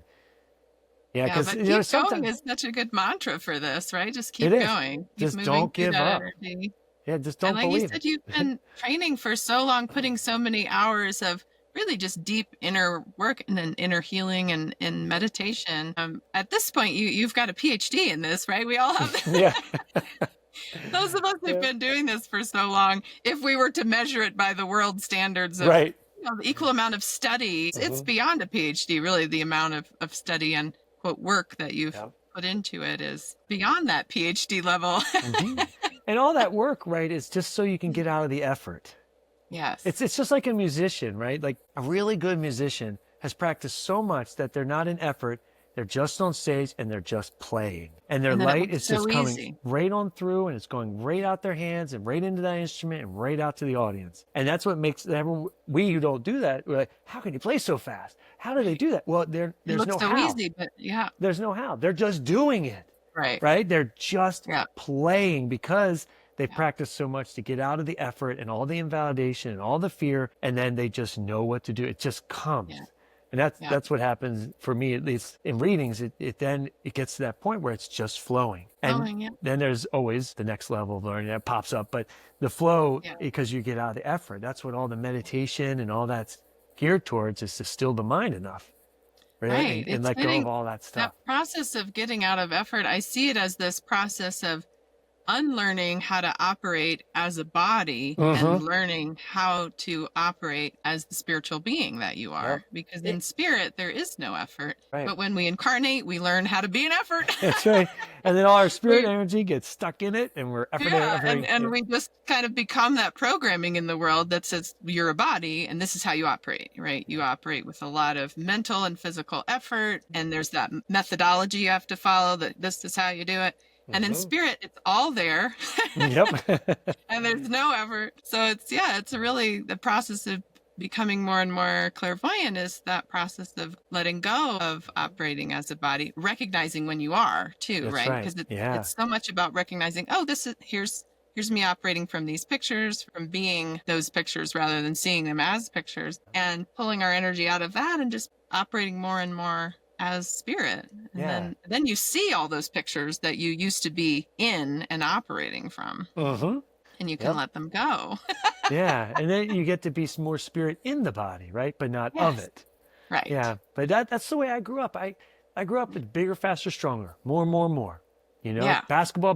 yeah, Yeah, because but keep going sometimes is such a good mantra for this, right? Just it keep is. going. Keep Just moving don't through give that up. energy. Yeah, just And don't like you believe said, it. you've been training for so long, putting so many hours of really just deep inner work and then inner healing and in meditation. At this point, you've got a PhD in this, right? We all have. Yeah. Those of us who've Yeah. been doing this for so long, if we were to measure it by the world standards of Right. the equal amount of study, it's Mhm. beyond a PhD, really. The amount of study and quote work that you've Yeah. put into it is beyond that PhD level. Hmm. And all that work, right, is just so you can get out of the effort. Yes. It's just like a musician, right? Like a really good musician has practiced so much that they're not in effort. They're just on stage and they're just playing. And their And then it light looks is so just coming easy. right on through and it's going right out their hands and right into that instrument and right out to the audience. And that's what makes we who don't do that, we're like, how can you play so fast? How do they do that? Well, It there's looks no so how. easy, but yeah, There's no how. They're just doing it, right. right? They're just Yeah. playing because they've Yeah. practiced so much to get out of the effort and all the invalidation and all the fear, and then they just know what to do. It just comes. Yeah. And Yeah. that's what happens for me, at least in readings. It then it gets to that point where it's just flowing. And Flowing, yeah. then there's always the next level of learning that pops up. But the flow, Yeah. because you get out of the effort, that's what all the meditation and all that's geared towards, is to still the mind enough, right? Right. And It's let go getting of all that stuff. that process of getting out of effort. I see it as this process of unlearning how to operate as a body Mm-hmm. and learning how to operate as the spiritual being that you are. Yep. Because in spirit, there is no effort. Right. But when we incarnate, we learn how to be an effort. That's right. And then all our spirit We- energy gets stuck in it and we're Yeah, efforting. and we just kind of become that programming in the world that says you're a body and this is how you operate, right? You operate with a lot of mental and physical effort, and there's that methodology you have to follow, that this is how you do it. And in Mhm. spirit, it's all there Yep. and there's no effort. So it's really the process of becoming more and more clairvoyant is that process of letting go of operating as a body, recognizing when you are too, That's right? right. Because Yeah. it's so much about recognizing, oh, this is here's me operating from these pictures, from being those pictures rather than seeing them as pictures, and pulling our energy out of that and just operating more and more as spirit. And Yeah. then you see all those pictures that you used to be in and operating from, Mm-hmm. and you can Yep. let them go. Yeah. And then you get to be some more spirit in the body, right? But not of Yes. it. Right. Yeah. But that's the way I grew up. I grew up with bigger, faster, stronger, more, more, more. You know, Yeah. basketball,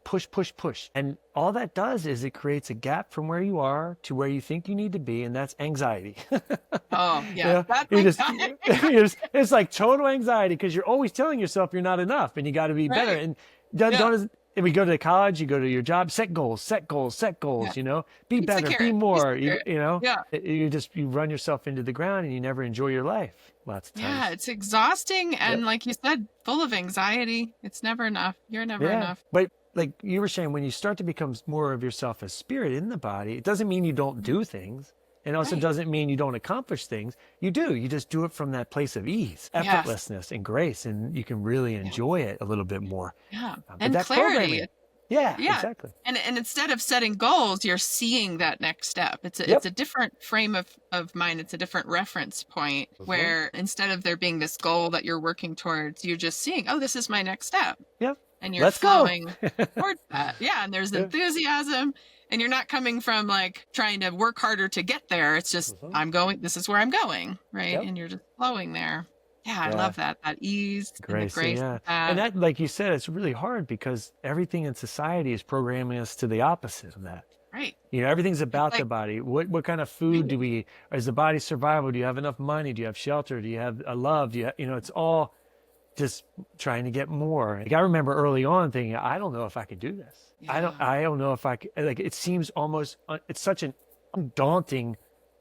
push, push, push. And all that does is it creates a gap from where you are to where you think you need to be. And that's anxiety. Oh, You yeah. know, That's you just, anxiety. it's like total anxiety because you're always telling yourself you're not enough and you got to be better. Right. And Yeah. and we go to college, you go to your job, set goals, set goals, set Yeah. goals, you know, be Piece of better, be carrot. Piece more, of carrot. you know, Yeah. you run yourself into the ground and you never enjoy your life lots of Yeah. times. It's exhausting. And Yep. like you said, full of anxiety. It's never enough. You're never Yeah. enough. But like you were saying, when you start to become more of yourself as spirit in the body, it doesn't mean you don't do things. And also Right. doesn't mean you don't accomplish things. You do. You just do it from that place of ease, Yes. effortlessness, and grace. And you can really Yeah. enjoy it a little bit more. Yeah. But And that's clarity. programming. Yeah, Yeah. exactly. And instead of setting goals, you're seeing that next step. It's Yep. a different frame of mind. It's a different reference point Mhm. where instead of there being this goal that you're working towards, you're just seeing, oh, this is my next step. Yep. And you're Let's go. flowing towards that. Yeah. And there's Yeah. enthusiasm. And you're not coming from like trying to work harder to get there. It's just, Mhm. I'm going, this is where I'm going. Right. Yep. And you're just flowing there. Yeah. I Yeah. love that ease and the Grace. grace Yeah. of And that. that, like you said, it's really hard because everything in society is programming us to the opposite of that. Right. You know, everything's It's about the like, body. What kind of food do we eat? Is the body survival? Do you have enough money? Do you have shelter? Do you have a love? Do you know, it's all just trying to get more. Like I remember early on thinking, I don't know if I could do this. yeah. I don't know if I could, like, it seems almost, it's such an daunting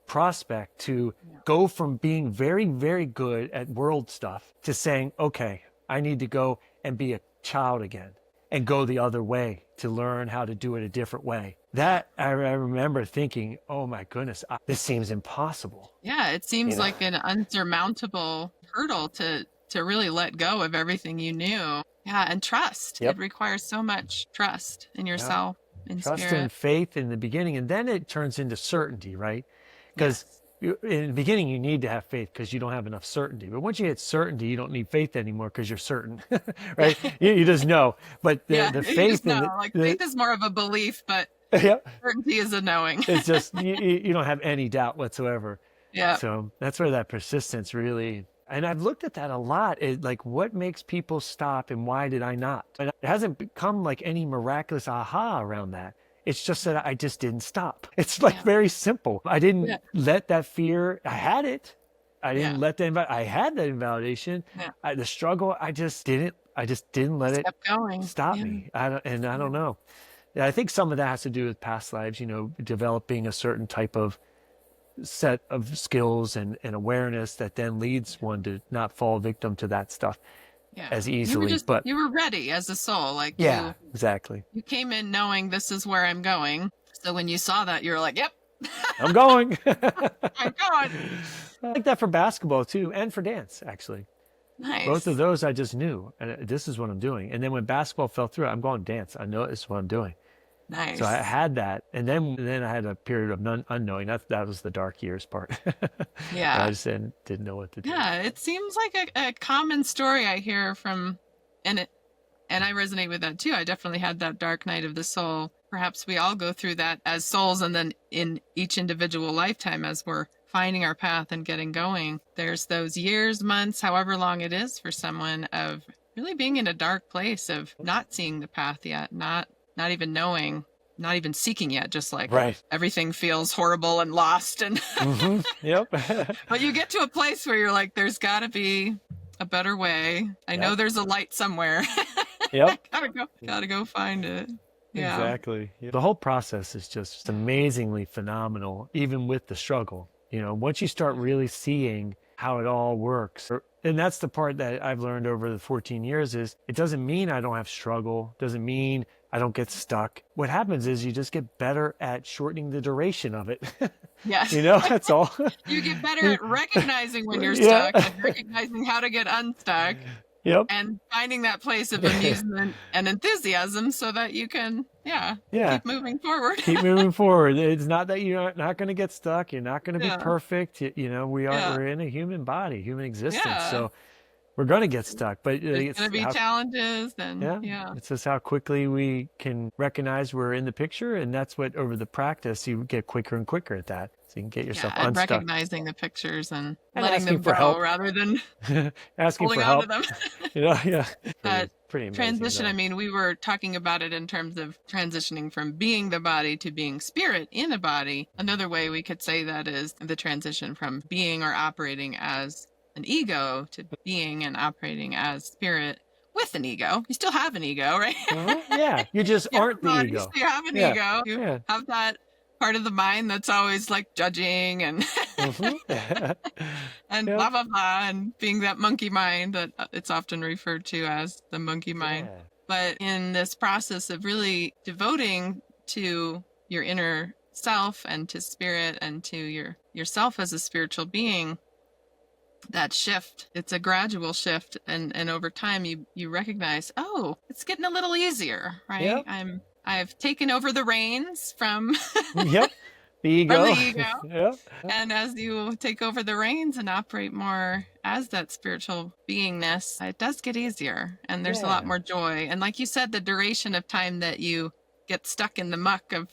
prospect to Yeah. go from being very, very good at world stuff to saying, okay, I need to go and be a child again and go the other way to learn how to do it a different way. That I remember thinking, oh my goodness, this seems impossible. Yeah, it seems You know? like an unsurmountable hurdle to really let go of everything you knew. Yeah, and trust. Yep. It requires so much trust in yourself, in Trust spirit. and faith in the beginning, and then it turns into certainty, right? Because Yes. in the beginning you need to have faith because you don't have enough certainty. But once you hit certainty, you don't need faith anymore because you're certain, right? You just know. But Yeah, the you faith just know. in Like faith is more of a belief, but yeah, certainty is a knowing. it's just you don't have any doubt whatsoever. Yeah. So that's where that persistence really. And I've looked at that a lot. Like, what makes people stop and why did I not? And it hasn't become like any miraculous aha around that. It's just that I just didn't stop. It's like Yeah. very simple. I didn't Yeah. let that fear, I had it. I didn't Yeah. let the, I had that invalidation. Yeah. The struggle, I just didn't let it Kept going. stop Yeah. me. I don't know. Yeah, I think some of that has to do with past lives, you know, developing a certain type of set of skills and awareness that then leads one to not fall victim to that stuff Yeah. as You were easily. just But you were ready as a soul. Like yeah, exactly. you came in knowing this is where I'm going. So when you saw that, you were like, yep, I'm going. I'm going. I like that for basketball too, and for dance, actually. Nice. Both of those I just knew, and this is what I'm doing. And then when basketball fell through, I'm going to dance. I know this is what I'm doing. Nice. So I had that, and then I had a period of unknowing. That was the dark years part. Yeah. I just didn't know what to do. Yeah, it seems like a common story I hear from, and I resonate with that too. I definitely had that dark night of the soul. Perhaps we all go through that as souls, and then in each individual lifetime as we're finding our path and getting going, there's those years, months, however long it is for someone of really being in a dark place of not seeing the path yet, not even knowing, not even seeking yet, just like Right. everything feels horrible and lost. And Yep. but you get to a place where you're like, there's got to be a better way. I know Yep. there's a light somewhere. Yep. gotta go find it. Yeah. Exactly. The whole process is just amazingly phenomenal, even with the struggle. You know, once you start really seeing how it all works, and that's the part that I've learned over the 14 years is it doesn't mean I don't have struggle, doesn't mean I don't get stuck. What happens is you just get better at shortening the duration of it. Yes. You know, that's all. You get better at recognizing when you're Yeah. stuck and recognizing how to get unstuck Yep. and finding that place of amusement and enthusiasm so that you can, Yeah. keep moving forward. Keep moving forward. It's not that you're not going to get stuck. You're not going to Yeah. be perfect. You know, Yeah. we're in a human body, human existence. Yeah. So we're going to get stuck, but There's it's going to be how, challenges, and yeah, yeah. it's just how quickly we can recognize we're in the picture. And that's what, over the practice, you get quicker and quicker at that. So you can get Yeah, yourself and unstuck recognizing the pictures and and letting asking them for go help, rather than asking holding for on to help, them. yeah, That pretty amazing transition, I though. mean, we were talking about it in terms of transitioning from being the body to being spirit in a body. Another way we could say that is the transition from being or operating as an ego to being and operating as spirit with an ego. You still have an ego, right? Yeah, you just You have aren't a the body, you ego. still have an Yeah, ego. You yeah. have that part of the mind that's always like judging and Hmm. and Yep. blah blah blah, and being that monkey mind that it's often referred to as the monkey mind. Yeah. But in this process of really devoting to your inner self and to spirit and to yourself as a spiritual being, that shift, it's a gradual shift, and over time you recognize, oh, it's getting a little easier, right? Yep. I've taken over the reins from Yep. The from the ego. ego. Yep. And as you take over the reins and operate more as that spiritual beingness, it does get easier, and there's a lot Yeah. more joy. And like you said, the duration of time that you get stuck in the muck of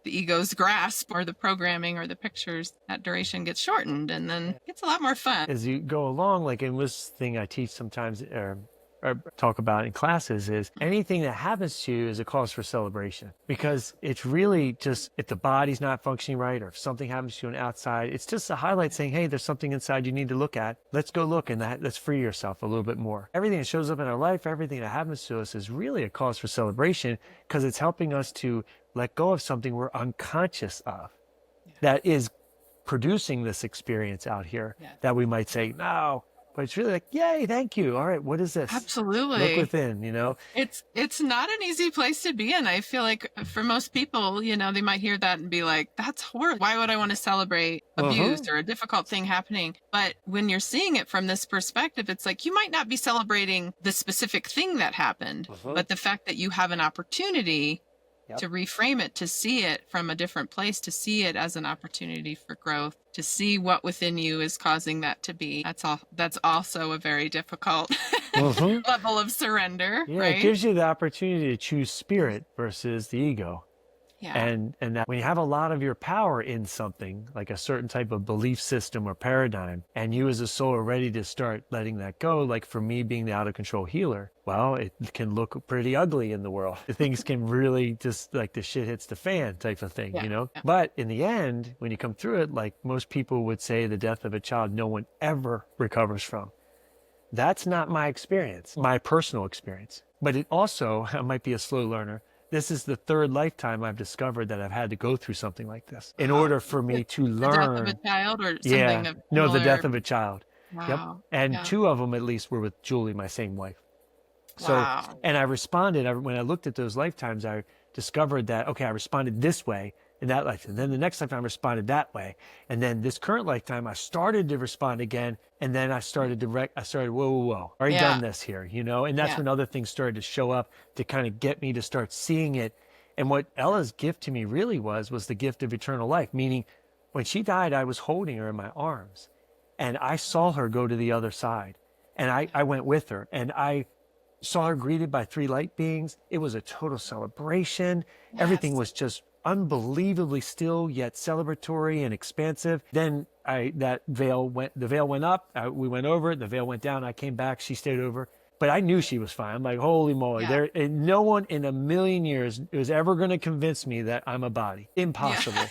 the ego's grasp or the programming or the pictures, that duration gets shortened, and then it's a lot more fun. As you go along, like in this thing I teach sometimes, or talk about in classes, is anything that happens to you is a cause for celebration, because it's really just, if the body's not functioning right or if something happens to you on the outside, it's just a highlight saying, hey, there's something inside you need to look at. Let's go look, and let's free yourself a little bit more. Everything that shows up in our life, everything that happens to us is really a cause for celebration, because it's helping us to let go of something we're unconscious of that is producing this experience out here, Yeah. that we might say, no, but it's really like, yay, thank you. All right, what is this? Look Absolutely. within, you know? It's not an easy place to be in. I feel like for most people, they might hear that and be like, that's horrible. Why would I want to celebrate abuse or a difficult thing happening? But when you're seeing it from this perspective, it's like you might not be celebrating the specific thing that happened, but the fact that you have an opportunity to reframe it, to see it from a different place, to see it as an opportunity for growth, to see what within you is causing that to be. That's also a very difficult level of surrender, Yeah, right? it gives you the opportunity to choose spirit versus the ego. Yeah. And that when you have a lot of your power in something, like a certain type of belief system or paradigm, and you as a soul are ready to start letting that go, like for me being the out of control healer, well, it can look pretty ugly in the world. Things can really just, like, the shit hits the fan type of thing, Yeah. But in the end, when you come through it, like most people would say, the death of a child no one ever recovers from. That's not my experience, my personal experience. But it also, I might be a slow learner. This is the third lifetime I've discovered that I've had to go through something like this in order for me to The death of a learn. child or Yeah, something of no, the similar. death of a child. Yep. Wow. And Yeah. two of them at least were with Julie, my same wife. So, Wow. and I responded, when I looked at those lifetimes, I discovered that, okay, I responded this way in that lifetime. And then the next lifetime I responded that way. And then this current lifetime, I started to respond again. And then I started whoa, already done this here, And that's when other things started to show up to kind of get me to start seeing it. And what Ella's gift to me really was the gift of eternal life, meaning when she died, I was holding her in my arms and I saw her go to the other side. And I went with her, and I saw her greeted by three light beings. It was a total celebration. Yes. Everything was just unbelievably still, yet celebratory and expansive. Then the veil went up. We went over it. The veil went down. I came back. She stayed over. But I knew she was fine. I'm like, holy moly. Yeah. No one in a million years is ever going to convince me that I'm a body. Impossible.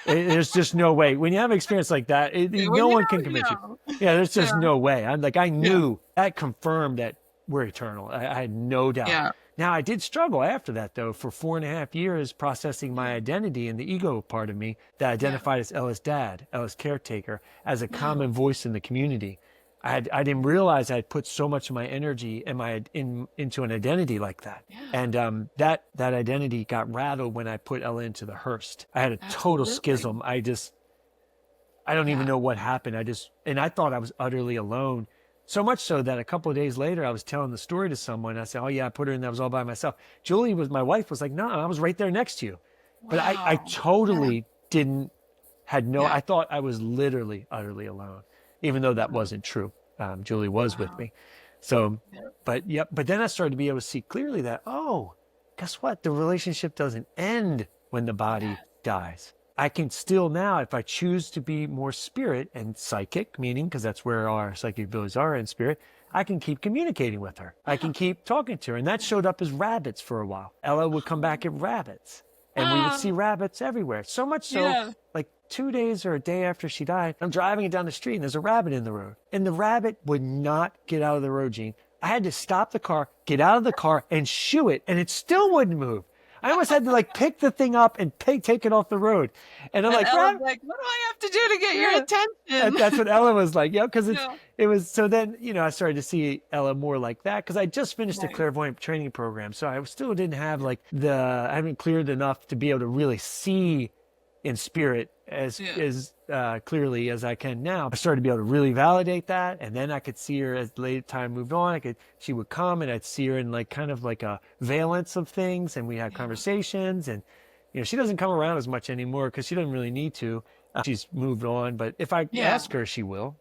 There's just no way. When you have an experience like that, no one can convince you. Yeah, there's just no way. I knew that confirmed that we're eternal. I had no doubt. Yeah. Now, I did struggle after that, though, for 4.5 years processing my identity and the ego part of me that identified as Ella's dad, Ella's caretaker, as a common voice in the community. I didn't realize I'd put so much of my energy into an identity like that. Yeah. And that identity got rattled when I put Ella into the hearse. I had a total schism. I don't even know what happened. I thought I was utterly alone. So much so that a couple of days later, I was telling the story to someone. I said, oh yeah, I put her in there. I was all by myself. My wife was like, no, I was right there next to you. Wow. But I totally I thought I was literally utterly alone, even though that wasn't true. Julie was with Wow. me. So, Yeah. but then I started to be able to see clearly that, oh, guess what? The relationship doesn't end when the body Yes. dies. I can still now, if I choose to be more spirit and psychic, meaning because that's where our psychic abilities are in spirit, I can keep communicating with her. I Yeah. can keep talking to her. And that showed up as rabbits for a while. Ella would come back at rabbits, and we would see Oh, rabbits everywhere. So much so, yeah. like 2 days or a day after she died, I'm driving it down the street and there's a rabbit in the road. And the rabbit would not get out of the road, Gene. I had to stop the car, get out of the car, and shoo it, and it still wouldn't move. I almost had to like pick the thing up and take it off the road. And I'm And like, Ella's Rabbit, like, what do I have to do to get your yeah. And attention? that's what Ella was like. Yeah, because Yeah. it was so then, I started to see Ella more like that because I just finished a Right. clairvoyant training program. So I still didn't have I haven't cleared enough to be able to really see in spirit as Yeah. clearly as I can now. I started to be able to really validate that, and then I could see her as late time moved on. She would come, and I'd see her in like kind of like a valence of things, and we had Yeah. conversations. And she doesn't come around as much anymore because she doesn't really need to. She's moved on, but if I Yeah. ask her, she will.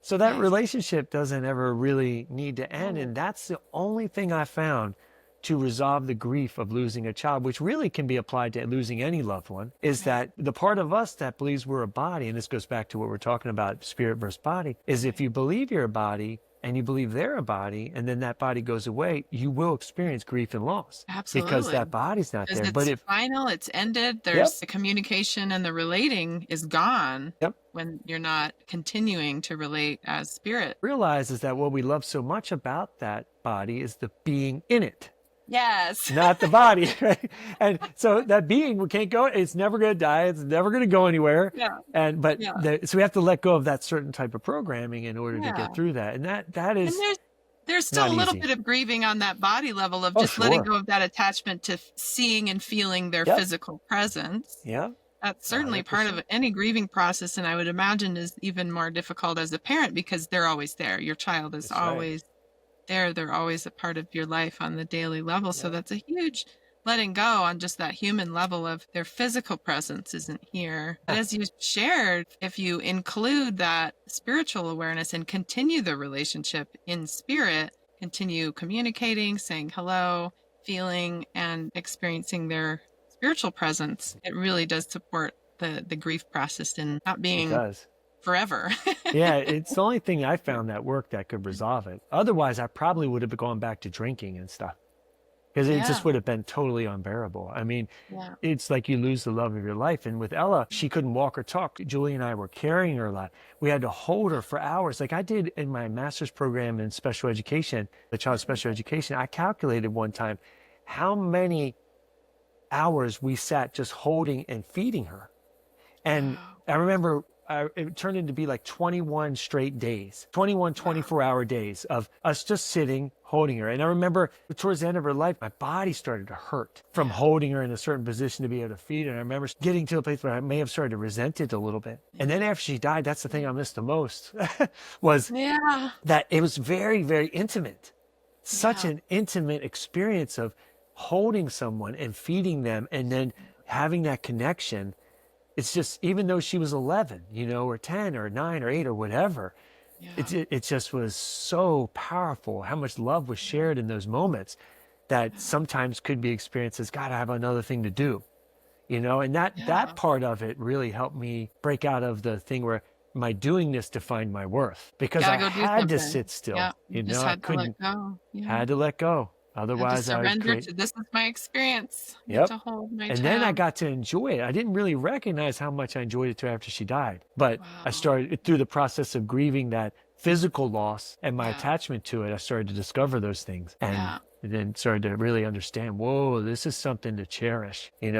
So that Nice. relationship doesn't ever really need to end, Oh. and that's the only thing I found to resolve the grief of losing a child, which really can be applied to losing any loved one, is that the part of us that believes we're a body, and this goes back to what we're talking about, spirit versus body, is if you believe you're a body and you believe they're a body, and then that body goes away, you will experience grief and loss because Absolutely. that body's not Because there. But it's final, it's ended. Yep. There's the communication and the relating is gone Yep. when you're not continuing to relate as spirit. Realize is that what we love so much about that body is the being in it. Yes. Not the body, right? And so that being, we can't go, it's never going to die. It's never going to go anywhere. Yeah. But Yeah. so we have to let go of that certain type of programming in order to Yeah. get through that. And that And is there's still not a little easy. bit of grieving on that body level of Oh, just letting sure. go of that attachment to seeing and feeling their Yep. physical presence. Yeah. That's certainly part of 100%. any grieving process, and I would imagine is even more difficult as a parent because they're always there. Your child is That's right. always there. They're always a part of your life on the daily level. So that's a huge letting go on just that human level of their physical presence isn't here. But as you shared, if you include that spiritual awareness and continue the relationship in spirit, continue communicating, saying hello, feeling and experiencing their spiritual presence, it really does support the grief process and not It being does. forever. Yeah, it's the only thing I found that worked that could resolve it. Otherwise, I probably would have gone back to drinking and stuff because it just Yeah. would have been totally unbearable. I mean, Yeah. it's like you lose the love of your life. And with Ella, she couldn't walk or talk. Julie and I were carrying her a lot. We had to hold her for hours. Like I did in my master's program in special education, the child special education. I calculated one time how many hours we sat just holding and feeding her. And Wow. I remember it turned into be like 21 straight days, 21 24-hour days of us just sitting, holding her. And I remember towards the end of her life, my body started to hurt from holding her in a certain position to be able to feed her. And I remember getting to a place where I may have started to resent it a little bit. And then after she died, that's the thing I missed the most was Yeah. that it was very, very intimate. Such Yeah. an intimate experience of holding someone and feeding them and then having that connection. It's just, even though she was 11, or 10 or 9 or 8 or whatever, Yeah. it just was so powerful how much love was shared in those moments that sometimes could be experienced as, God, I have another thing to do, and Yeah. that part of it really helped me break out of the thing where am I doing this to find my worth? Because I Gotta go do had to something. sit still, Yeah. You just I had to couldn't, let go. Yeah. had to let go. Had to Otherwise I would surrender create. to this is my experience. I Yep. get to hold my And then I child. got to enjoy it. I didn't really recognize how much I enjoyed it till after she died. But I Wow. started through the process of grieving that physical loss and my Yeah. attachment to it. I started to discover those things and Yeah. then started to really understand, whoa, this is something to cherish. It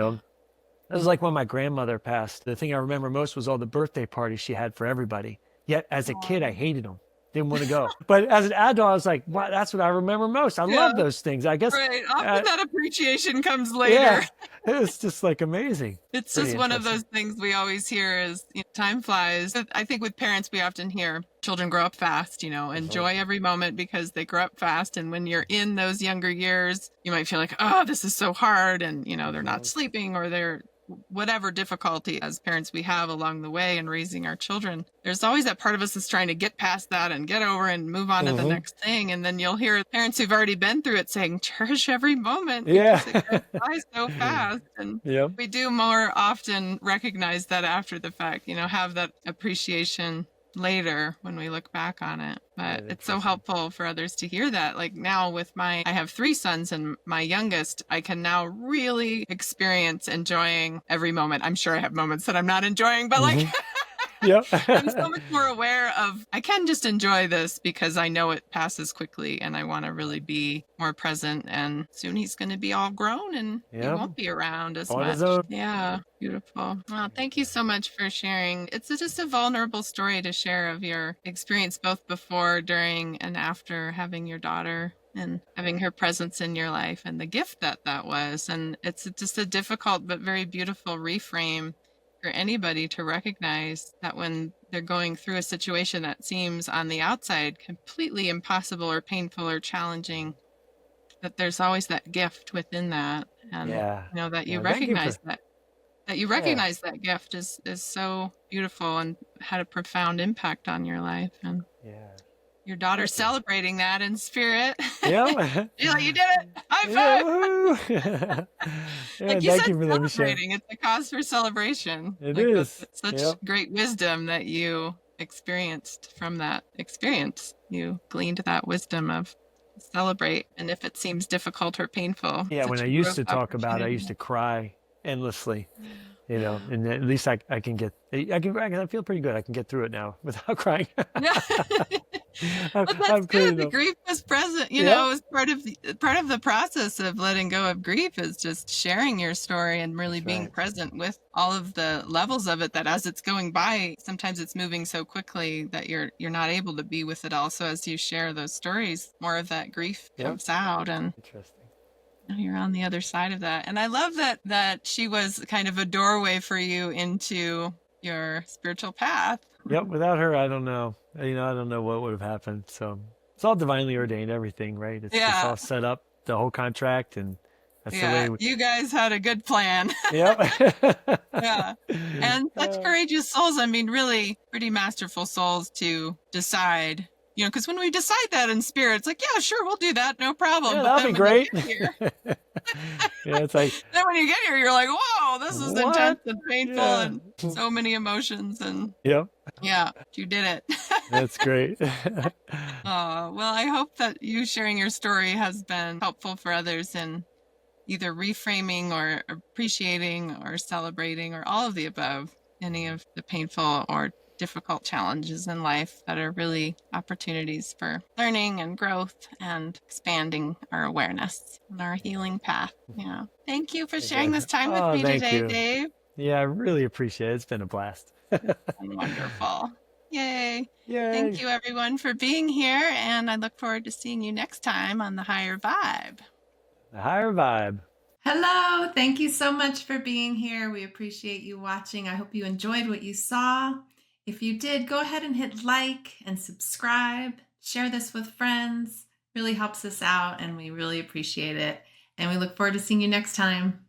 was like when my grandmother passed. The thing I remember most was all the birthday parties she had for everybody. Yet as a kid, I hated them. Didn't want to go. But as an adult, I was like, wow, that's what I remember most. I Yeah. love those things. I guess, Right. Often that appreciation comes yeah, later. it's just like amazing. It's Pretty just one of interesting. those things we always hear is time flies. I think with parents, we often hear children grow up fast, enjoy every moment because they grow up fast. And when you're in those younger years, you might feel like, oh, this is so hard. And, they're not sleeping or they're whatever difficulty as parents we have along the way in raising our children, there's always that part of us that's trying to get past that and get over and move on to the next thing. And then you'll hear parents who've already been through it saying, cherish every moment because it goes by so fast. And we do more often recognize that after the fact, have that appreciation later when we look back on it. But it's so helpful for others to hear that. Like now with I have 3 sons, and my youngest, I can now really experience enjoying every moment. I'm sure I have moments that I'm not enjoying, but I'm so much more aware of, I can just enjoy this because I know it passes quickly, and I want to really be more present. And soon he's going to be all grown and he won't be around as much. Yeah, beautiful. Well, thank you so much for sharing. It's just a vulnerable story to share of your experience both before, during, and after having your daughter and having her presence in your life and the gift that was. And it's just a difficult but very beautiful reframe for anybody to recognize that when they're going through a situation that seems on the outside completely impossible or painful or challenging, that there's always that gift within that. And that you recognize that you recognize that gift is so beautiful and had a profound impact on your life. And your daughter's celebrating that in spirit. Yeah. You're like, you did it. High five. Like you said, celebrating. It's a cause for celebration. It is. Such great wisdom that you experienced from that experience. You gleaned that wisdom of celebrate. And if it seems difficult or painful. Yeah, when I used to talk about it, I used to cry endlessly. And at least I can I feel pretty good. I can get through it now without crying. But that's good. The grief was present. It was part of the process of letting go of grief is just sharing your story and really being present with all of the levels of it, that as it's going by, sometimes it's moving so quickly that you're not able to be with it all. So as you share those stories, more of that grief comes out, and you're on the other side of that. And I love that she was kind of a doorway for you into your spiritual path. Yep. Without her, I don't know. I don't know what would have happened. So it's all divinely ordained, everything, right? It's all set up, the whole contract, and that's the way. You guys had a good plan. Yep. And such courageous souls. I mean, really pretty masterful souls to decide. Because when we decide that in spirit, it's like, yeah, sure, we'll do that, no problem. Yeah, but that'll be great. It's like, then when you get here, you're like, whoa, this is intense and painful and so many emotions. And you did it. That's great. Well, I hope that you sharing your story has been helpful for others in either reframing or appreciating or celebrating or all of the above, any of the painful or difficult challenges in life that are really opportunities for learning and growth and expanding our awareness and our healing path. Thank you for sharing this time with me today, Dave. Yeah, I really appreciate it. It's been a blast. Wonderful. Yay. Thank you, everyone, for being here. And I look forward to seeing you next time on The Higher Vibe. The Higher Vibe. Hello. Thank you so much for being here. We appreciate you watching. I hope you enjoyed what you saw. If you did, go ahead and hit like and subscribe. Share this with friends. Really helps us out, and we really appreciate it. And we look forward to seeing you next time.